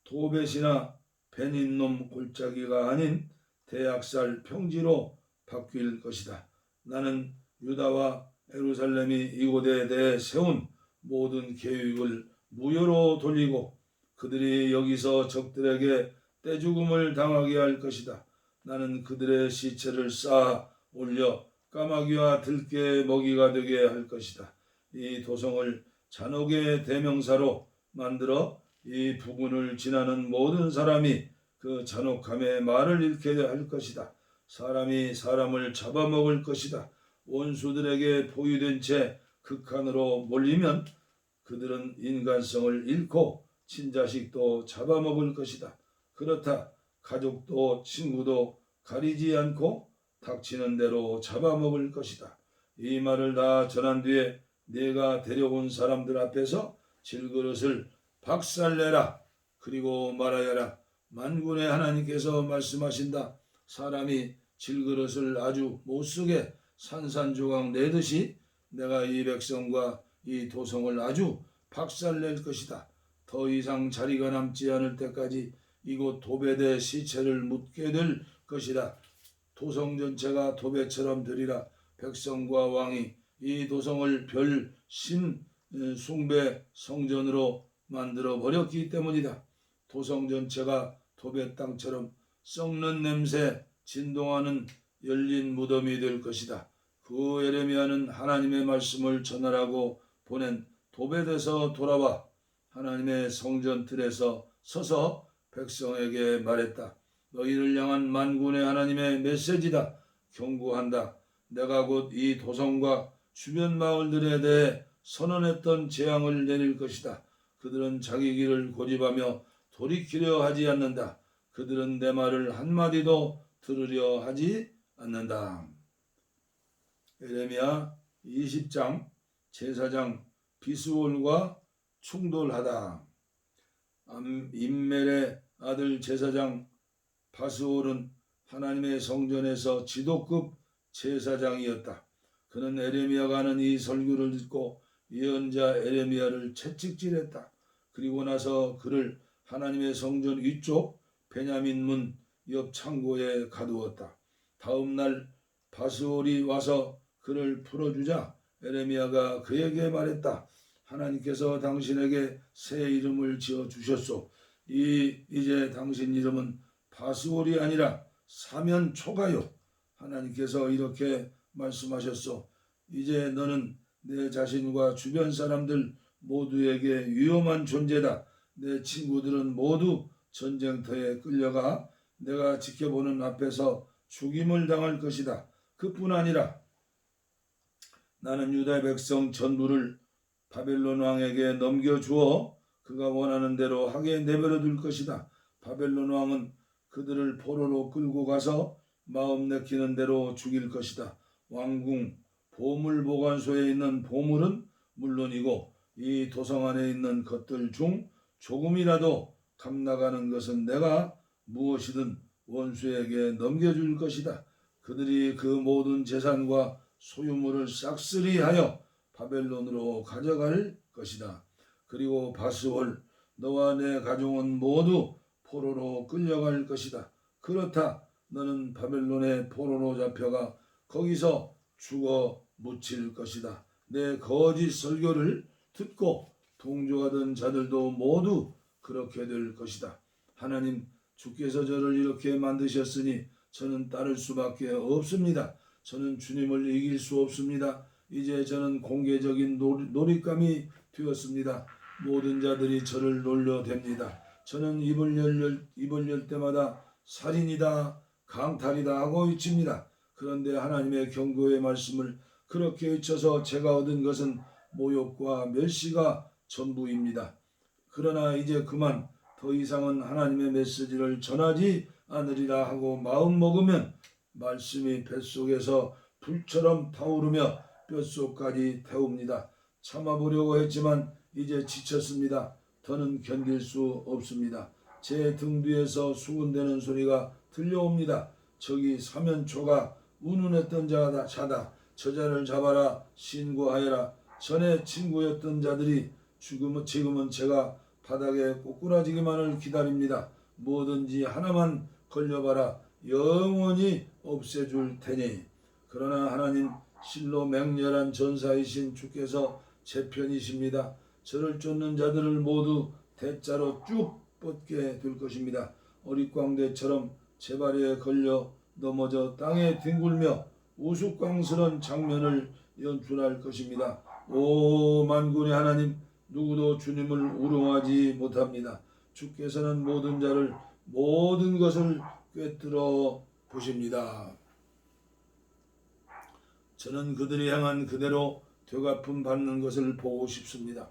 도벳이나 베닌놈 골짜기가 아닌 대학살 평지로 바뀔 것이다. 나는 유다와 예루살렘이 이곳에 대해 세운 모든 계획을 무효로 돌리고 그들이 여기서 적들에게 떼죽음을 당하게 할 것이다. 나는 그들의 시체를 쌓아 올려 까마귀와 들깨 먹이가 되게 할 것이다. 이 도성을 잔혹의 대명사로 만들어 이 부근을 지나는 모든 사람이 그 잔혹함의 말을 잃게 할 것이다. 사람이 사람을 잡아먹을 것이다. 원수들에게 포위된 채 극한으로 몰리면 그들은 인간성을 잃고 친자식도 잡아먹을 것이다. 그렇다. 가족도 친구도 가리지 않고 닥치는 대로 잡아먹을 것이다. 이 말을 다 전한 뒤에 내가 데려온 사람들 앞에서 질그릇을 박살내라. 그리고 말하여라. 만군의 하나님께서 말씀하신다. 사람이 질그릇을 아주 못쓰게 산산조각 내듯이 내가 이 백성과 이 도성을 아주 박살낼 것이다. 더 이상 자리가 남지 않을 때까지 이곳 도벳의 시체를 묻게 될 것이다. 도성 전체가 도벳처럼 되리라. 백성과 왕이 이 도성을 별 숭배 성전으로 만들어 버렸기 때문이다. 도성 전체가 도벳 땅처럼 썩는 냄새 진동하는 열린 무덤이 될 것이다. 그 예레미야는 하나님의 말씀을 전하라고 보낸 도벳에서 돌아와 하나님의 성전 뜰에서 서서 백성에게 말했다. 너희를 향한 만군의 하나님의 메시지다. 경고한다. 내가 곧 이 도성과 주변 마을들에 대해 선언했던 재앙을 내릴 것이다. 그들은 자기 길을 고집하며 돌이키려 하지 않는다. 그들은 내 말을 한마디도 들으려 하지 않는다. 예레미야 20장 제사장 비스올과 충돌하다. 임멜의 아들 제사장 바스올은 하나님의 성전에서 지도급 제사장이었다. 그는 에레미야가 하는 이 설교를 듣고 예언자 에레미야를 채찍질했다. 그리고 나서 그를 하나님의 성전 위쪽 베냐민 문 옆 창고에 가두었다. 다음 날 바스올이 와서 그를 풀어주자 에레미야가 그에게 말했다. 하나님께서 당신에게 새 이름을 지어 주셨소. 이제 당신 이름은 바스올이 아니라 사면초가요. 하나님께서 이렇게 말씀하셨소. 이제 너는 내 자신과 주변 사람들 모두에게 위험한 존재다. 내 친구들은 모두 전쟁터에 끌려가 내가 지켜보는 앞에서 죽임을 당할 것이다. 그뿐 아니라 나는 유다 백성 전부를 바벨론 왕에게 넘겨주어 그가 원하는 대로 하게 내버려 둘 것이다. 바벨론 왕은 그들을 포로로 끌고 가서 마음 내키는 대로 죽일 것이다. 왕궁 보물 보관소에 있는 보물은 물론이고 이 도성 안에 있는 것들 중 조금이라도 값나가는 것은 내가 무엇이든 원수에게 넘겨줄 것이다. 그들이 그 모든 재산과 소유물을 싹쓸이 하여 바벨론으로 가져갈 것이다. 그리고 바스올 너와 내 가족은 모두 포로로 끌려갈 것이다. 그렇다. 너는 바벨론의 포로로 잡혀가 거기서 죽어 묻힐 것이다. 내 거짓 설교를 듣고 동조하던 자들도 모두 그렇게 될 것이다. 하나님 주께서 저를 이렇게 만드셨으니 저는 따를 수밖에 없습니다. 저는 주님을 이길 수 없습니다. 이제 저는 공개적인 놀잇감이 되었습니다. 모든 자들이 저를 놀려댑니다. 저는 입을 열 때마다 살인이다, 강탈이다 하고 외칩니다. 그런데 하나님의 경고의 말씀을 그렇게 외쳐서 제가 얻은 것은 모욕과 멸시가 전부입니다. 그러나 이제 그만 더 이상은 하나님의 메시지를 전하지 않으리라 하고 마음 먹으면 말씀이 뱃속에서 불처럼 타오르며 뼛속까지 태웁니다. 참아보려고 했지만 이제 지쳤습니다. 더는 견딜 수 없습니다. 제 등 뒤에서 수군대는 소리가 들려옵니다. 저기 사면초가 운운했던 자다. 저자를 잡아라 신고하여라. 전에 친구였던 자들이 지금은 제가 바닥에 꼬꾸라지기만을 기다립니다. 뭐든지 하나만 걸려봐라. 영원히 없애줄 테니. 그러나 하나님 실로 맹렬한 전사이신 주께서 제 편이십니다. 저를 쫓는 자들을 모두 대자로 쭉 뻗게 될 것입니다. 어릿광대처럼 제 발에 걸려 넘어져 땅에 뒹굴며 우스꽝스런 장면을 연출할 것입니다. 오 만군의 하나님, 누구도 주님을 우롱하지 못합니다. 주께서는 모든 자를 모든 것을 꿰뚫어 보십니다. 저는 그들이 향한 그대로 되갚음 받는 것을 보고 싶습니다.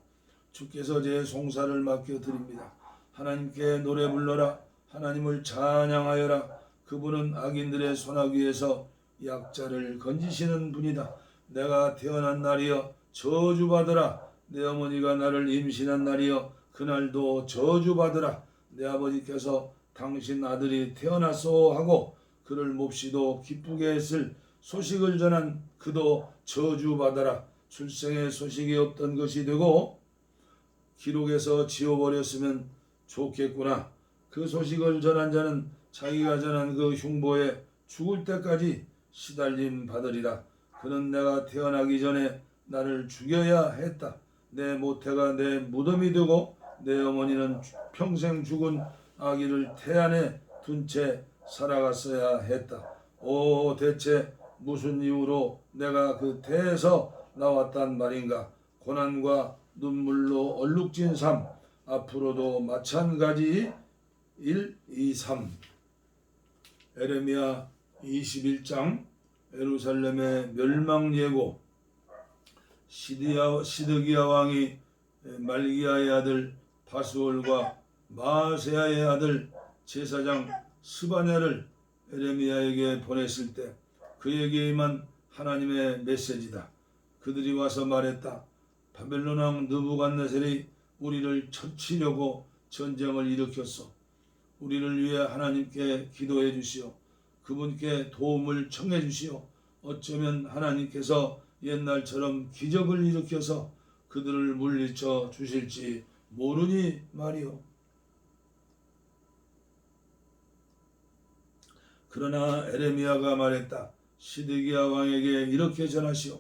주께서 제 송사를 맡겨드립니다. 하나님께 노래 불러라. 하나님을 찬양하여라. 그분은 악인들의 손아귀에서 약자를 건지시는 분이다. 내가 태어난 날이여 저주받으라. 내 어머니가 나를 임신한 날이여 그날도 저주받으라. 내 아버지께서 당신 아들이 태어났소 하고 그를 몹시도 기쁘게 했을 소식을 전한 그도 저주받아라. 출생의 소식이 없던 것이 되고 기록에서 지워버렸으면 좋겠구나. 그 소식을 전한 자는 자기가 전한 그 흉보에 죽을 때까지 시달림 받으리라. 그는 내가 태어나기 전에 나를 죽여야 했다. 내 모태가 내 무덤이 되고 내 어머니는 평생 죽은 아기를 태 안에 둔 채 살아갔어야 했다. 오, 대체 무슨 이유로 내가 그 태에서 나왔단 말인가. 고난과 눈물로 얼룩진 삶, 앞으로도 마찬가지. 1, 2, 3. 에레미야 21장 예루살렘의 멸망 예고. 시드기야 왕이 말기야의 아들 바스올과 마세야의 아들 제사장 스바냐를 에레미야에게 보냈을 때 그에게 임한 하나님의 메시지다. 그들이 와서 말했다. 바벨론 왕 느부갓네살이 우리를 쳐치려고 전쟁을 일으켰어. 우리를 위해 하나님께 기도해 주시오. 그분께 도움을 청해 주시오. 어쩌면 하나님께서 옛날처럼 기적을 일으켜서 그들을 물리쳐 주실지 모르니 말이오. 그러나 에레미야가 말했다. 시드기야 왕에게 이렇게 전하시오.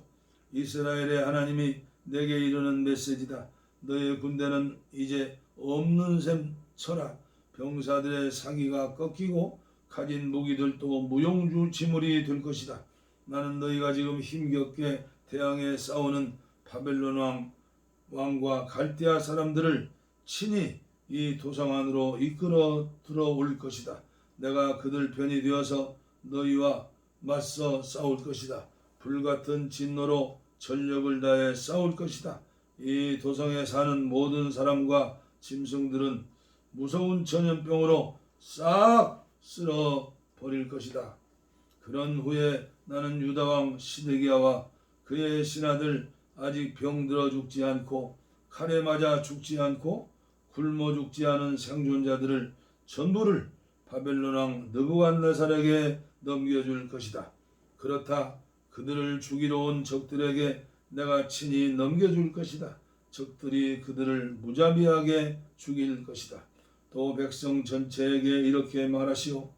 이스라엘의 하나님이 내게 이르는 메시지다. 너의 군대는 이제 없는 셈 쳐라. 병사들의 사기가 꺾이고 가진 무기들도 무용지물이 될 것이다. 나는 너희가 지금 힘겹게 대항해 싸우는 바벨론 왕과 갈대아 사람들을 친히 이 도성 안으로 이끌어 들어올 것이다. 내가 그들 편이 되어서 너희와 맞서 싸울 것이다. 불같은 진노로 전력을 다해 싸울 것이다. 이 도성에 사는 모든 사람과 짐승들은 무서운 전염병으로 싹 쓸어 버릴 것이다. 그런 후에 나는 유다왕 시드기야와 그의 신하들 아직 병들어 죽지 않고 칼에 맞아 죽지 않고 굶어 죽지 않은 생존자들을 전부를 바벨론 왕 느부갓네살에게 넘겨줄 것이다. 그렇다. 그들을 죽이러 온 적들에게 내가 친히 넘겨줄 것이다. 적들이 그들을 무자비하게 죽일 것이다. 또 백성 전체에게 이렇게 말하시오.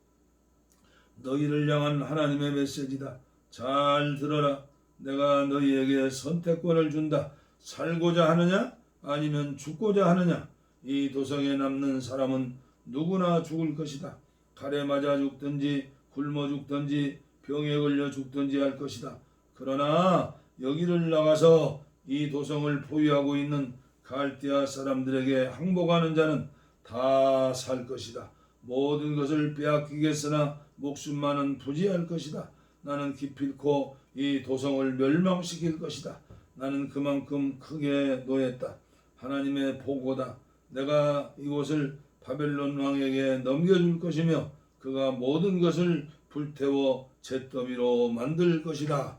너희를 향한 하나님의 메시지다. 잘 들어라. 내가 너희에게 선택권을 준다. 살고자 하느냐 아니면 죽고자 하느냐. 이 도성에 남는 사람은 누구나 죽을 것이다. 칼에 맞아 죽든지 굶어 죽든지 병에 걸려 죽든지 할 것이다. 그러나 여기를 나가서 이 도성을 포위하고 있는 갈대아 사람들에게 항복하는 자는 다 살 것이다. 모든 것을 빼앗기겠으나 목숨만은 부지할 것이다. 나는 기필코 이 도성을 멸망시킬 것이다. 나는 그만큼 크게 노했다. 하나님의 보고다. 내가 이곳을 바벨론 왕에게 넘겨줄 것이며 그가 모든 것을 불태워 잿더미로 만들 것이다.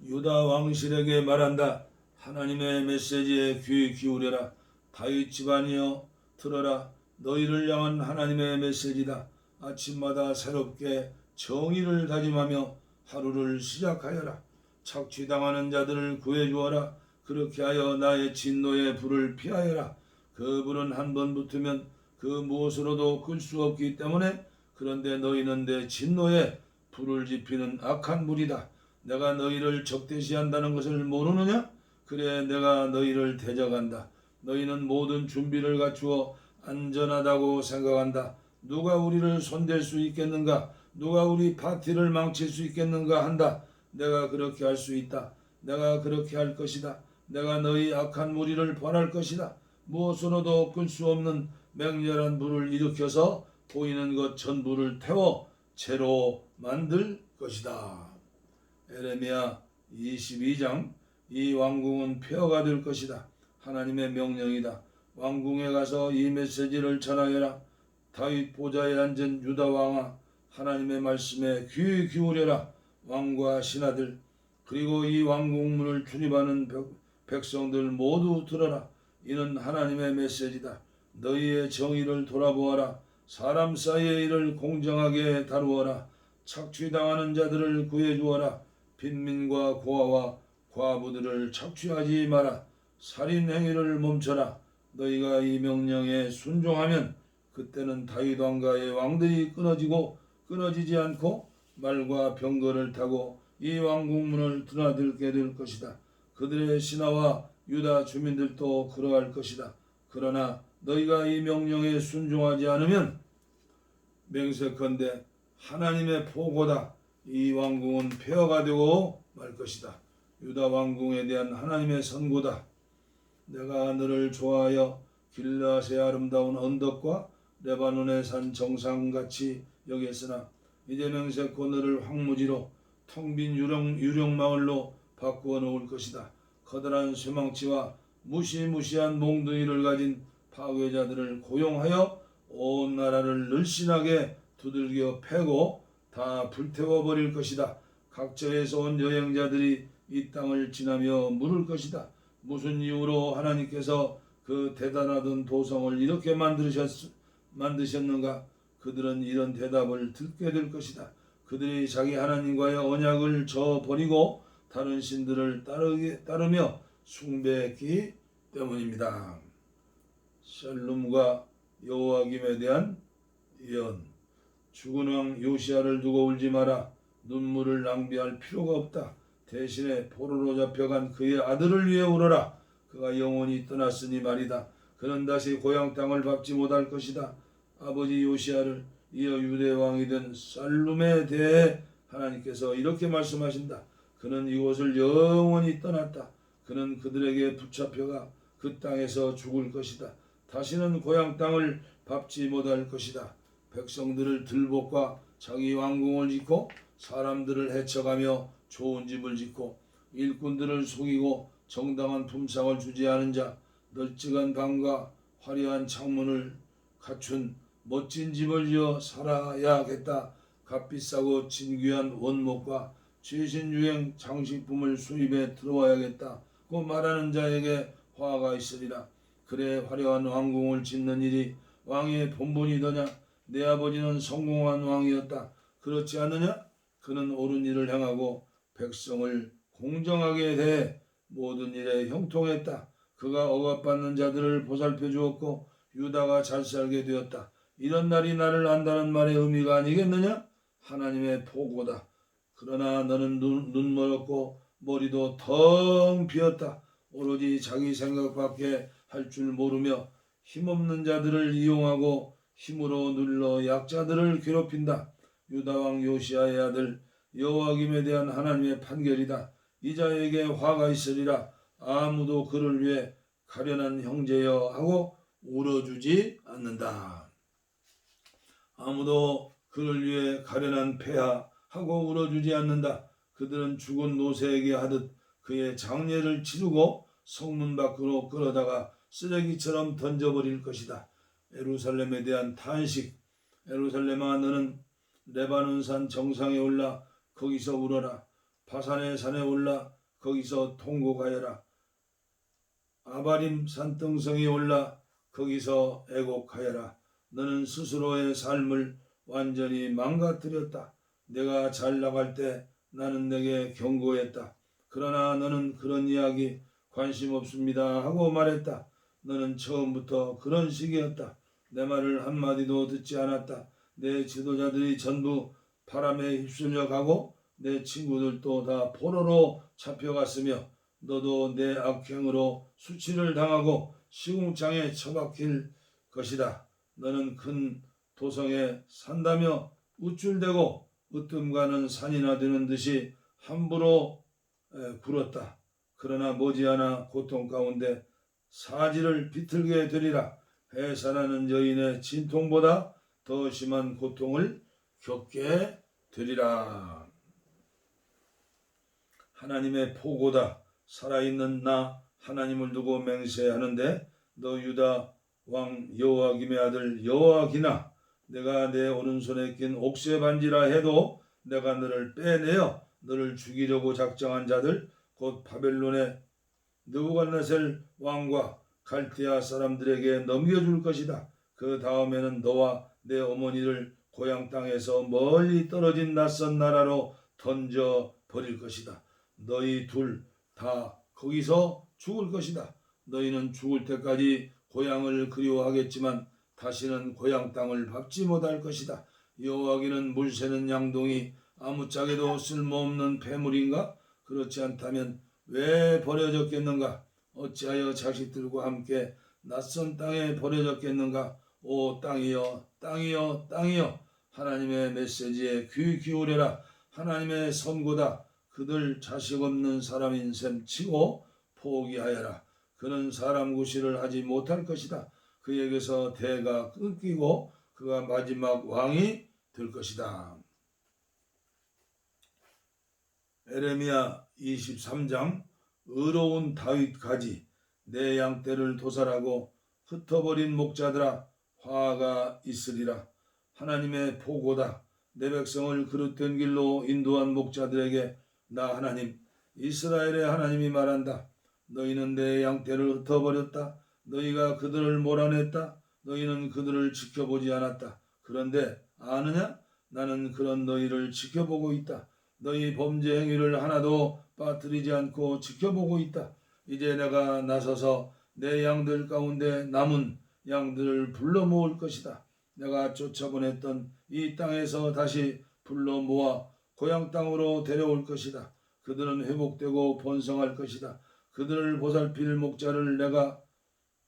유다 왕실에게 말한다. 하나님의 메시지에 귀 기울여라. 다윗 집안이여 들어라. 너희를 향한 하나님의 메시지다. 아침마다 새롭게 정의를 다짐하며 하루를 시작하여라. 착취당하는 자들을 구해주어라. 그렇게 하여 나의 진노의 불을 피하여라. 그 불은 한 번 붙으면 그 무엇으로도 끌 수 없기 때문에 그런데 너희는 내 진노에 불을 지피는 악한 무리다. 내가 너희를 적대시한다는 것을 모르느냐? 그래 내가 너희를 대적한다. 너희는 모든 준비를 갖추어 안전하다고 생각한다. 누가 우리를 손댈 수 있겠는가? 누가 우리 파티를 망칠 수 있겠는가 한다. 내가 그렇게 할 수 있다. 내가 그렇게 할 것이다. 내가 너희 악한 무리를 벌할 것이다. 무엇으로도 끌 수 없는 맹렬한 불을 일으켜서 보이는 것 전부를 태워 재로 만들 것이다. 에레미야 22장. 이 왕궁은 폐허가 될 것이다. 하나님의 명령이다. 왕궁에 가서 이 메시지를 전하여라. 다윗 보좌에 앉은 유다 왕아, 하나님의 말씀에 귀 기울여라. 왕과 신하들 그리고 이 왕궁문을 출입하는 백성들 모두 들어라. 이는 하나님의 메시지다. 너희의 정의를 돌아보아라. 사람 사이의 일을 공정하게 다루어라. 착취당하는 자들을 구해주어라. 빈민과 고아와 과부들을 착취하지 마라. 살인 행위를 멈춰라. 너희가 이 명령에 순종하면 그때는 다윗 왕가의 왕들이 끊어지지 않고 말과 병거를 타고 이 왕궁문을 드나들게 될 것이다. 그들의 신하와 유다 주민들도 그러할 것이다. 그러나 너희가 이 명령에 순종하지 않으면 맹세컨대 하나님의 포고다. 이 왕궁은 폐허가 되고 말 것이다. 유다 왕궁에 대한 하나님의 선고다. 내가 너를 좋아하여 길르앗의 아름다운 언덕과 레바논의 산 정상같이 여겼으나 이제 맹세코 너를 황무지로 텅 빈 유령마을로 바꾸어 놓을 것이다. 커다란 쇠망치와 무시무시한 몽둥이를 가진 파괴자들을 고용하여 온 나라를 늘씬하게 두들겨 패고 다 불태워버릴 것이다. 각처에서 온 여행자들이 이 땅을 지나며 물을 것이다. 무슨 이유로 하나님께서 그 대단하던 도성을 이렇게 만드셨는가? 그들은 이런 대답을 듣게 될 것이다. 그들이 자기 하나님과의 언약을 저버리고 다른 신들을 따르며 숭배했기 때문입니다. 샬룸과 여호와김에 대한 예언. 죽은 왕 요시야를 두고 울지 마라. 눈물을 낭비할 필요가 없다. 대신에 포로로 잡혀간 그의 아들을 위해 울어라. 그가 영원히 떠났으니 말이다. 그는 다시 고향 땅을 밟지 못할 것이다. 아버지 요시야를 이어 유대 왕이 된 살룸에 대해 하나님께서 이렇게 말씀하신다. 그는 이곳을 영원히 떠났다. 그는 그들에게 붙잡혀가 그 땅에서 죽을 것이다. 다시는 고향 땅을 밟지 못할 것이다. 백성들을 들볶아 자기 왕궁을 짓고 사람들을 해쳐가며 좋은 집을 짓고 일꾼들을 속이고 정당한 품상을 주지 않은 자, 널찍한 방과 화려한 창문을 갖춘 멋진 집을 지어 살아야겠다. 값비싸고 진귀한 원목과 최신 유행 장식품을 수입해 들어와야겠다고 말하는 자에게 화가 있으리라. 그래 화려한 왕궁을 짓는 일이 왕의 본분이더냐? 내 아버지는 성공한 왕이었다. 그렇지 않느냐? 그는 옳은 일을 행하고 백성을 공정하게 대해 모든 일에 형통했다. 그가 억압받는 자들을 보살펴 주었고 유다가 잘 살게 되었다. 이런 날이 나를 안다는 말의 의미가 아니겠느냐? 하나님의 포고다. 그러나 너는 눈 멀었고 머리도 텅 비었다. 오로지 자기 생각밖에 할 줄 모르며 힘없는 자들을 이용하고 힘으로 눌러 약자들을 괴롭힌다. 유다왕 요시아의 아들 여호와김에 대한 하나님의 판결이다. 이 자에게 화가 있으리라. 아무도 그를 위해 가련한 형제여 하고 울어주지 않는다. 아무도 그를 위해 가련한 폐하 하고 울어주지 않는다. 그들은 죽은 노새에게 하듯 그의 장례를 치르고 성문 밖으로 끌어다가 쓰레기처럼 던져버릴 것이다. 예루살렘에 대한 탄식. 예루살렘아, 너는 레바논 산 정상에 올라 거기서 울어라. 바산의 산에 올라 거기서 통곡하여라. 아바림 산등성에 올라 거기서 애곡하여라. 너는 스스로의 삶을 완전히 망가뜨렸다. 내가 잘 나갈 때 나는 내게 경고했다. 그러나 너는 그런 이야기 관심 없습니다 하고 말했다. 너는 처음부터 그런 식이었다. 내 말을 한마디도 듣지 않았다. 내 지도자들이 전부 바람에 휩쓸려 가고 내 친구들도 다 포로로 잡혀갔으며 너도 내 악행으로 수치를 당하고 시궁창에 처박힐 것이다. 너는 큰 도성에 산다며 우쭐대고 으뜸가는 산이나 되는 듯이 함부로 굴었다. 그러나 머지않아 고통 가운데 사지를 비틀게 되리라. 해산하는 여인의 진통보다 더 심한 고통을 겪게 되리라. 하나님의 포고다. 살아있는 나 하나님을 두고 맹세하는데 너 유다 왕 여호와김의 아들 여호와기나, 내가 내 오른손에 낀 옥새 반지라 해도 내가 너를 빼내어 너를 죽이려고 작정한 자들 곧 바벨론의 느부갓네살 왕과 갈대아 사람들에게 넘겨줄 것이다. 그 다음에는 너와 내 어머니를 고향 땅에서 멀리 떨어진 낯선 나라로 던져 버릴 것이다. 너희 둘 다 거기서 죽을 것이다. 너희는 죽을 때까지 고향을 그리워하겠지만 다시는 고향 땅을 밟지 못할 것이다. 여호와기는 물 새는 양동이 아무짝에도 쓸모없는 폐물인가? 그렇지 않다면 왜 버려졌겠는가? 어찌하여 자식들과 함께 낯선 땅에 버려졌겠는가? 오 땅이여, 땅이여, 땅이여, 하나님의 메시지에 귀 기울여라. 하나님의 선고다. 그들 자식 없는 사람인 셈 치고 포기하여라. 그는 사람 구실을 하지 못할 것이다. 그에게서 대가 끊기고 그가 마지막 왕이 될 것이다. 에레미야 23장 의로운 다윗 가지 내 양떼를 도살하고 흩어버린 목자들아 화가 있으리라. 하나님의 포고다. 내 백성을 그릇된 길로 인도한 목자들에게 나 하나님 이스라엘의 하나님이 말한다. 너희는 내 양떼를 흩어버렸다. 너희가 그들을 몰아냈다. 너희는 그들을 지켜보지 않았다. 그런데 아느냐? 나는 그런 너희를 지켜보고 있다. 너희 범죄 행위를 하나도 빠뜨리지 않고 지켜보고 있다. 이제 내가 나서서 내 양들 가운데 남은 양들을 불러 모을 것이다. 내가 쫓아보냈던 이 땅에서 다시 불러 모아 고향 땅으로 데려올 것이다. 그들은 회복되고 번성할 것이다. 그들을 보살필 목자를 내가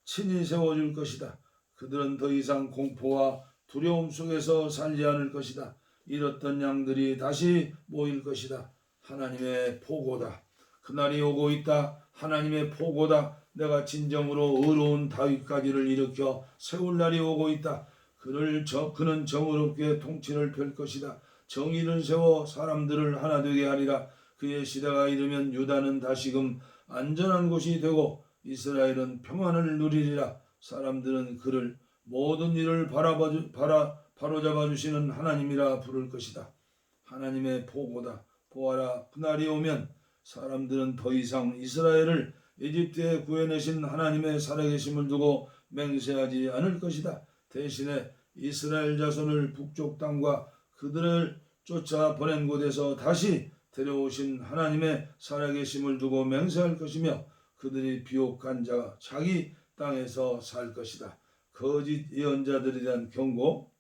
친히 세워줄 것이다. 그들은 더 이상 공포와 두려움 속에서 살지 않을 것이다. 잃었던 양들이 다시 모일 것이다. 하나님의 포고다. 그날이 오고 있다. 하나님의 포고다. 내가 진정으로 의로운 다윗가지를 일으켜 세울 날이 오고 있다. 그는 정의롭게 통치를 펼 것이다. 정의를 세워 사람들을 하나 되게 하리라. 그의 시대가 이르면 유다는 다시금 안전한 곳이 되고 이스라엘은 평안을 누리리라. 사람들은 그를 모든 일을 바로잡아 주시는 하나님이라 부를 것이다. 하나님의 포고다. 보아라, 그날이 오면 사람들은 더 이상 이스라엘을 이집트에 구해내신 하나님의 살아계심을 두고 맹세하지 않을 것이다. 대신에 이스라엘 자손을 북쪽 땅과 그들을 쫓아 보낸 곳에서 다시 데려오신 하나님의 살아계심을 두고 맹세할 것이며 그들이 비옥한 자 자기 땅에서 살 것이다. 거짓 예언자들에 대한 경고.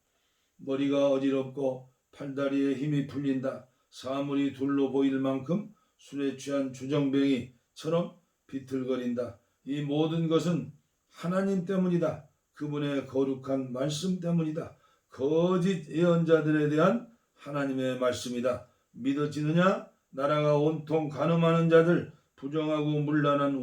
머리가 어지럽고 팔다리에 힘이 풀린다. 사물이 둘로 보일 만큼 술에 취한 주정뱅이처럼 비틀거린다. 이 모든 것은 하나님 때문이다. 그분의 거룩한 말씀 때문이다. 거짓 예언자들에 대한 하나님의 말씀이다. 믿어지느냐? 나라가 온통 간음하는 자들, 부정하고 문란한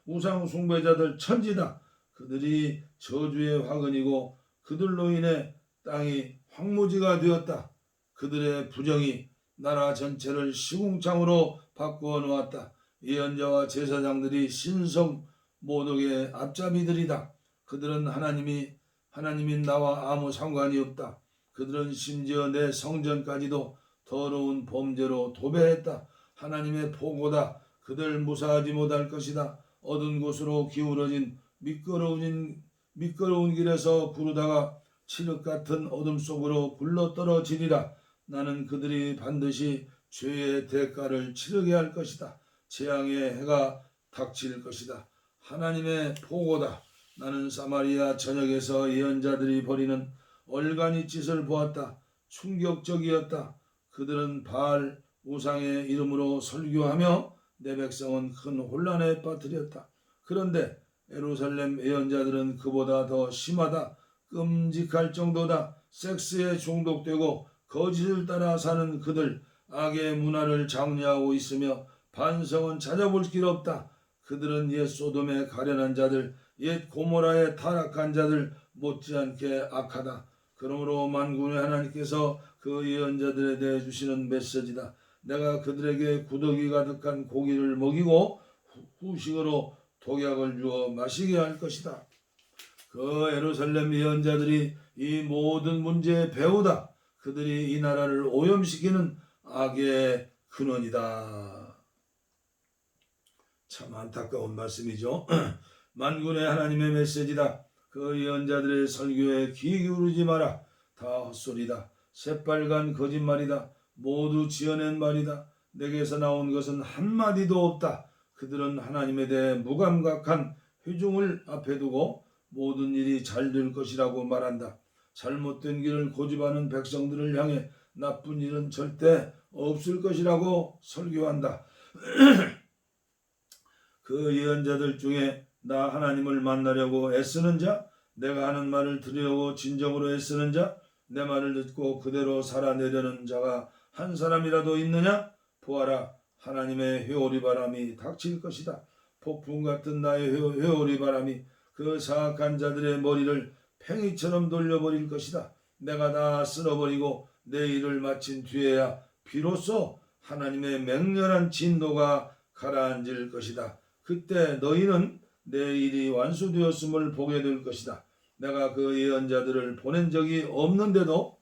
우상 숭배자들 천지다. 그들이 저주의 화근이고 그들로 인해 땅이 황무지가 되었다. 그들의 부정이 나라 전체를 시궁창으로 바꾸어 놓았다. 예언자와 제사장들이 신성 모독의 앞잡이들이다. 그들은 하나님인 나와 아무 상관이 없다. 그들은 심지어 내 성전까지도 더러운 범죄로 도배했다. 하나님의 포고다. 그들 무사하지 못할 것이다. 어두운 곳으로 기울어진 미끄러운 길에서 구르다가 칠흑 같은 어둠 속으로 굴러떨어지리라. 나는 그들이 반드시 죄의 대가를 치르게 할 것이다. 재앙의 해가 닥칠 것이다. 하나님의 포고다. 나는 사마리아 전역에서 예언자들이 벌이는 얼간이 짓을 보았다. 충격적이었다. 그들은 바알 우상의 이름으로 설교하며 내 백성은 큰 혼란에 빠뜨렸다. 그런데 예루살렘 예언자들은 그보다 더 심하다. 끔찍할 정도다. 섹스에 중독되고 거짓을 따라 사는 그들, 악의 문화를 장려하고 있으며 반성은 찾아볼 길 없다. 그들은 옛 소돔에 가련한 자들, 옛 고모라에 타락한 자들 못지않게 악하다. 그러므로 만군의 하나님께서 그 예언자들에 대해 주시는 메시지다. 내가 그들에게 구더기 가득한 고기를 먹이고 후식으로 독약을 주어 마시게 할 것이다. 그 예루살렘 예언자들이 이 모든 문제의 배우다. 그들이 이 나라를 오염시키는 악의 근원이다. 참 안타까운 말씀이죠. 만군의 하나님의 메시지다. 그 예언자들의 설교에 귀 기울이지 마라. 다 헛소리다. 새빨간 거짓말이다. 모두 지어낸 말이다. 내게서 나온 것은 한마디도 없다. 그들은 하나님에 대해 무감각한 회중을 앞에 두고 모든 일이 잘 될 것이라고 말한다. 잘못된 길을 고집하는 백성들을 향해 나쁜 일은 절대 없을 것이라고 설교한다. 그 예언자들 중에 나 하나님을 만나려고 애쓰는 자, 내가 하는 말을 들으려고 진정으로 애쓰는 자, 내 말을 듣고 그대로 살아내려는 자가 한 사람이라도 있느냐? 보아라, 하나님의 회오리 바람이 닥칠 것이다. 폭풍 같은 나의 회오리 바람이 그 사악한 자들의 머리를 팽이처럼 돌려버릴 것이다. 내가 다 쓸어버리고 내 일을 마친 뒤에야 비로소 하나님의 맹렬한 진노가 가라앉을 것이다. 그때 너희는 내 일이 완수되었음을 보게 될 것이다. 내가 그 예언자들을 보낸 적이 없는데도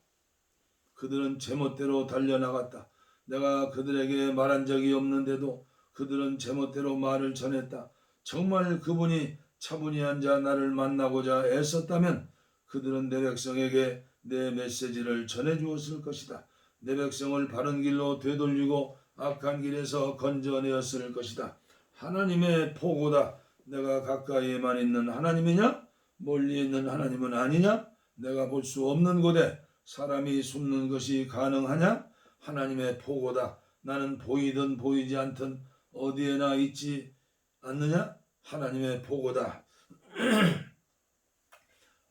그들은 제멋대로 달려나갔다. 내가 그들에게 말한 적이 없는데도 그들은 제멋대로 말을 전했다. 정말 그분이 차분히 앉아 나를 만나고자 애썼다면 그들은 내 백성에게 내 메시지를 전해주었을 것이다. 내 백성을 바른 길로 되돌리고 악한 길에서 건져내었을 것이다. 하나님의 포고다. 내가 가까이에만 있는 하나님이냐? 멀리 있는 하나님은 아니냐? 내가 볼 수 없는 곳에 사람이 숨는 것이 가능하냐? 하나님의 포고다. 나는 보이든 보이지 않든 어디에나 있지 않느냐? 하나님의 포고다.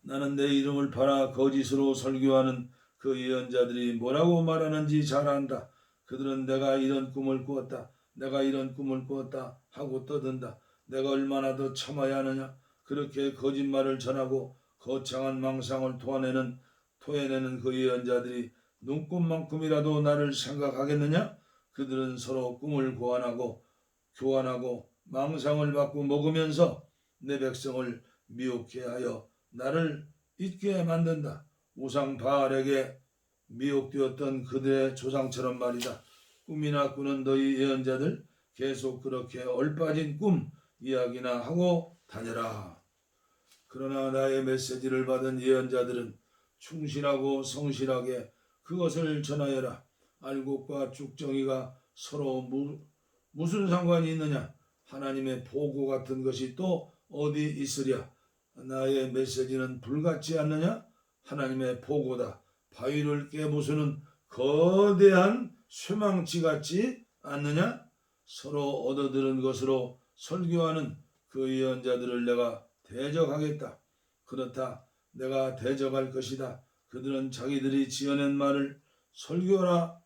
나는 내 이름을 팔아 거짓으로 설교하는 그 예언자들이 뭐라고 말하는지 잘 안다. 그들은 내가 이런 꿈을 꾸었다. 내가 이런 꿈을 꾸었다 하고 떠든다. 내가 얼마나 더 참아야 하느냐. 그렇게 거짓말을 전하고 거창한 망상을 토해내는 그 예언자들이 눈꽃만큼이라도 나를 생각하겠느냐? 그들은 서로 꿈을 교환하고 망상을 받고 먹으면서 내 백성을 미혹해 하여 나를 잊게 만든다. 우상 바알에게 미혹되었던 그들의 조상처럼 말이다. 꿈이나 꾸는 너희 예언자들 계속 그렇게 얼빠진 꿈 이야기나 하고 다녀라. 그러나 나의 메시지를 받은 예언자들은 충실하고 성실하게 그것을 전하여라. 알곡과 쭉정이가 서로 무슨 상관이 있느냐? 하나님의 보고 같은 것이 또 어디 있으랴? 나의 메시지는 불같지 않느냐? 하나님의 보고다. 바위를 깨부수는 거대한 쇠망치 같지 않느냐? 서로 얻어들은 것으로 설교하는 그 예언자들을 내가 대적하겠다. 그렇다. 내가 대적할 것이다. 그들은 자기들이 지어낸 말을 설교라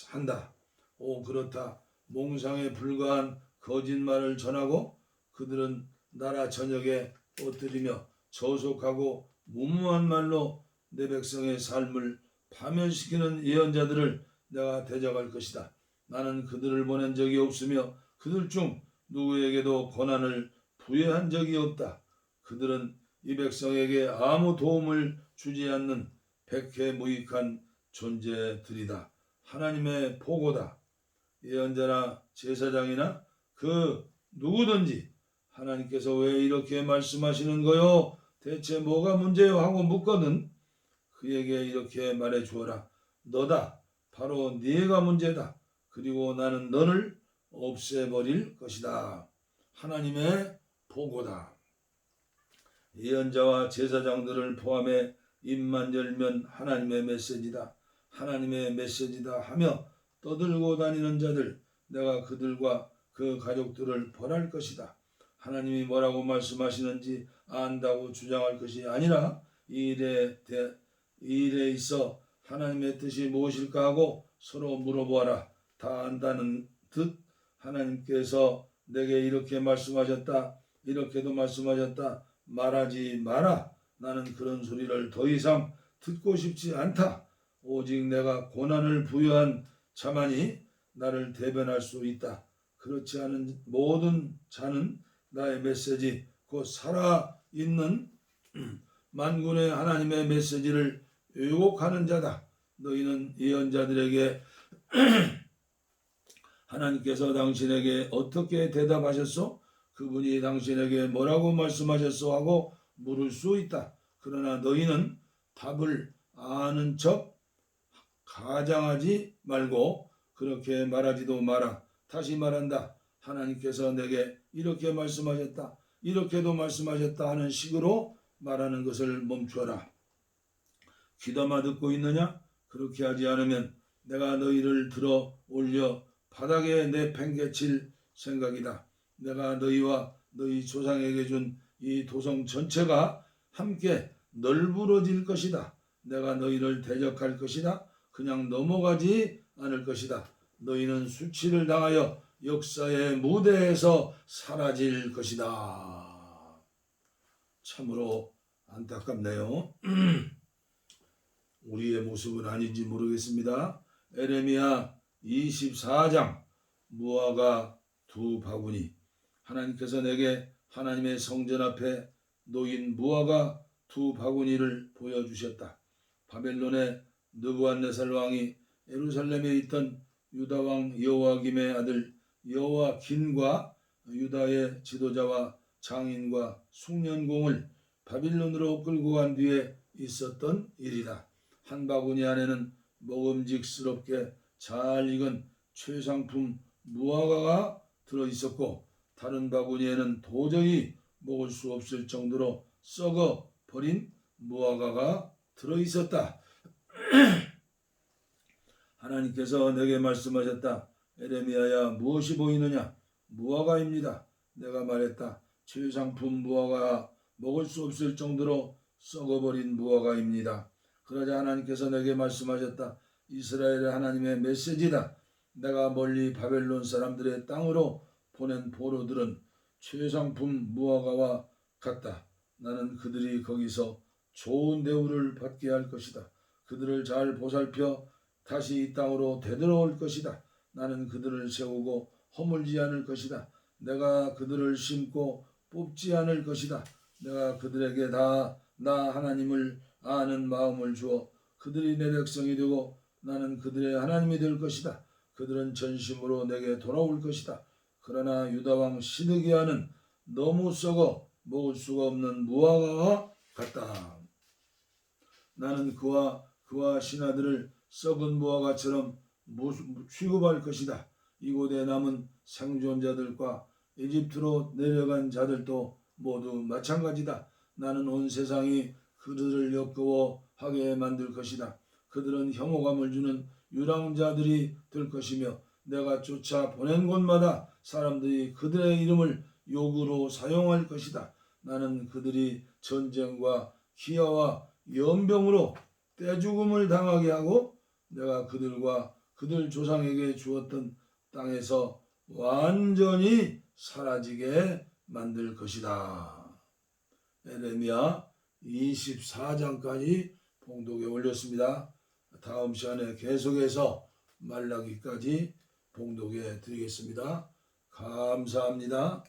한다. 오, 그렇다. 몽상에 불과한 거짓말을 전하고 그들은 나라 전역에 뻗들이며 저속하고 무모한 말로 내 백성의 삶을 파멸시키는 예언자들을 내가 대적할 것이다. 나는 그들을 보낸 적이 없으며 그들 중 누구에게도 권한을 부여한 적이 없다. 그들은 이 백성에게 아무 도움을 주지 않는 백해무익한 존재들이다. 하나님의 보고다. 예언자나 제사장이나 그 누구든지 하나님께서 왜 이렇게 말씀하시는 거요? 대체 뭐가 문제요? 하고 묻거든 그에게 이렇게 말해 주어라. 너다. 바로 네가 문제다. 그리고 나는 너를 없애버릴 것이다. 하나님의 보고다. 예언자와 제사장들을 포함해 입만 열면 하나님의 메시지다. 하나님의 메시지다 하며 떠들고 다니는 자들, 내가 그들과 그 가족들을 벌할 것이다. 하나님이 뭐라고 말씀하시는지 안다고 주장할 것이 아니라 이 일에 있어 하나님의 뜻이 무엇일까 하고 서로 물어보아라. 다 안다는 듯 하나님께서 내게 이렇게 말씀하셨다. 이렇게도 말씀하셨다. 말하지 마라. 나는 그런 소리를 더 이상 듣고 싶지 않다. 오직 내가 고난을 부여한 자만이 나를 대변할 수 있다. 그렇지 않은 모든 자는 나의 메시지, 곧 살아있는 만군의 하나님의 메시지를 왜곡하는 자다. 너희는 예언자들에게 하나님께서 당신에게 어떻게 대답하셨소? 그분이 당신에게 뭐라고 말씀하셨소? 하고 물을 수 있다. 그러나 너희는 답을 아는 척 가장하지 말고 그렇게 말하지도 마라. 다시 말한다. 하나님께서 내게 이렇게 말씀하셨다. 이렇게도 말씀하셨다 하는 식으로 말하는 것을 멈추어라. 귀담아 듣고 있느냐? 그렇게 하지 않으면 내가 너희를 들어 올려 바닥에 내팽개칠 생각이다. 내가 너희와 너희 조상에게 준 이 도성 전체가 함께 널브러질 것이다. 내가 너희를 대적할 것이다. 그냥 넘어가지 않을 것이다. 너희는 수치를 당하여 역사의 무대에서 사라질 것이다. 참으로 안타깝네요. 우리의 모습은 아닌지 모르겠습니다. 에레미야 24장 무화과 두 바구니. 하나님께서 내게 하나님의 성전 앞에 놓인 무화과 두 바구니를 보여주셨다. 바벨론의 느부갓네살 왕이 예루살렘에 있던 유다 왕 여호와김의 아들 여호와긴과 유다의 지도자와 장인과 숭년공을 바빌론으로 끌고 간 뒤에 있었던 일이다. 한 바구니 안에는 먹음직스럽게 잘 익은 최상품 무화과가 들어있었고 다른 바구니에는 도저히 먹을 수 없을 정도로 썩어 버린 무화과가 들어있었다. 하나님께서 내게 말씀하셨다. 에레미야야, 무엇이 보이느냐? 무화과입니다. 내가 말했다. 최상품 무화과, 먹을 수 없을 정도로 썩어버린 무화과입니다. 그러자 하나님께서 내게 말씀하셨다. 이스라엘의 하나님의 메시지다. 내가 멀리 바벨론 사람들의 땅으로 보낸 포로들은 최상품 무화과와 같다. 나는 그들이 거기서 좋은 대우를 받게 할 것이다. 그들을 잘 보살펴 다시 이 땅으로 되돌아올 것이다. 나는 그들을 세우고 허물지 않을 것이다. 내가 그들을 심고 뽑지 않을 것이다. 내가 그들에게 다 나 하나님을 아는 마음을 주어 그들이 내 백성이 되고 나는 그들의 하나님이 될 것이다. 그들은 전심으로 내게 돌아올 것이다. 그러나 유다왕 시드기야는 너무 썩어 먹을 수가 없는 무화과와 같다. 나는 그와 신하들을 썩은 무화과처럼 취급할 것이다. 이곳에 남은 생존자들과 이집트로 내려간 자들도 모두 마찬가지다. 나는 온 세상이 그들을 역겨워하게 만들 것이다. 그들은 혐오감을 주는 유랑자들이 될 것이며 내가 쫓아 보낸 곳마다 사람들이 그들의 이름을 욕으로 사용할 것이다. 나는 그들이 전쟁과 기아와 연병으로 떼죽음을 당하게 하고 내가 그들과 그들 조상에게 주었던 땅에서 완전히 사라지게 만들 것이다. 에레미야 24장까지 봉독에 올렸습니다. 다음 시간에 계속해서 말라기까지 봉독해 드리겠습니다. 감사합니다.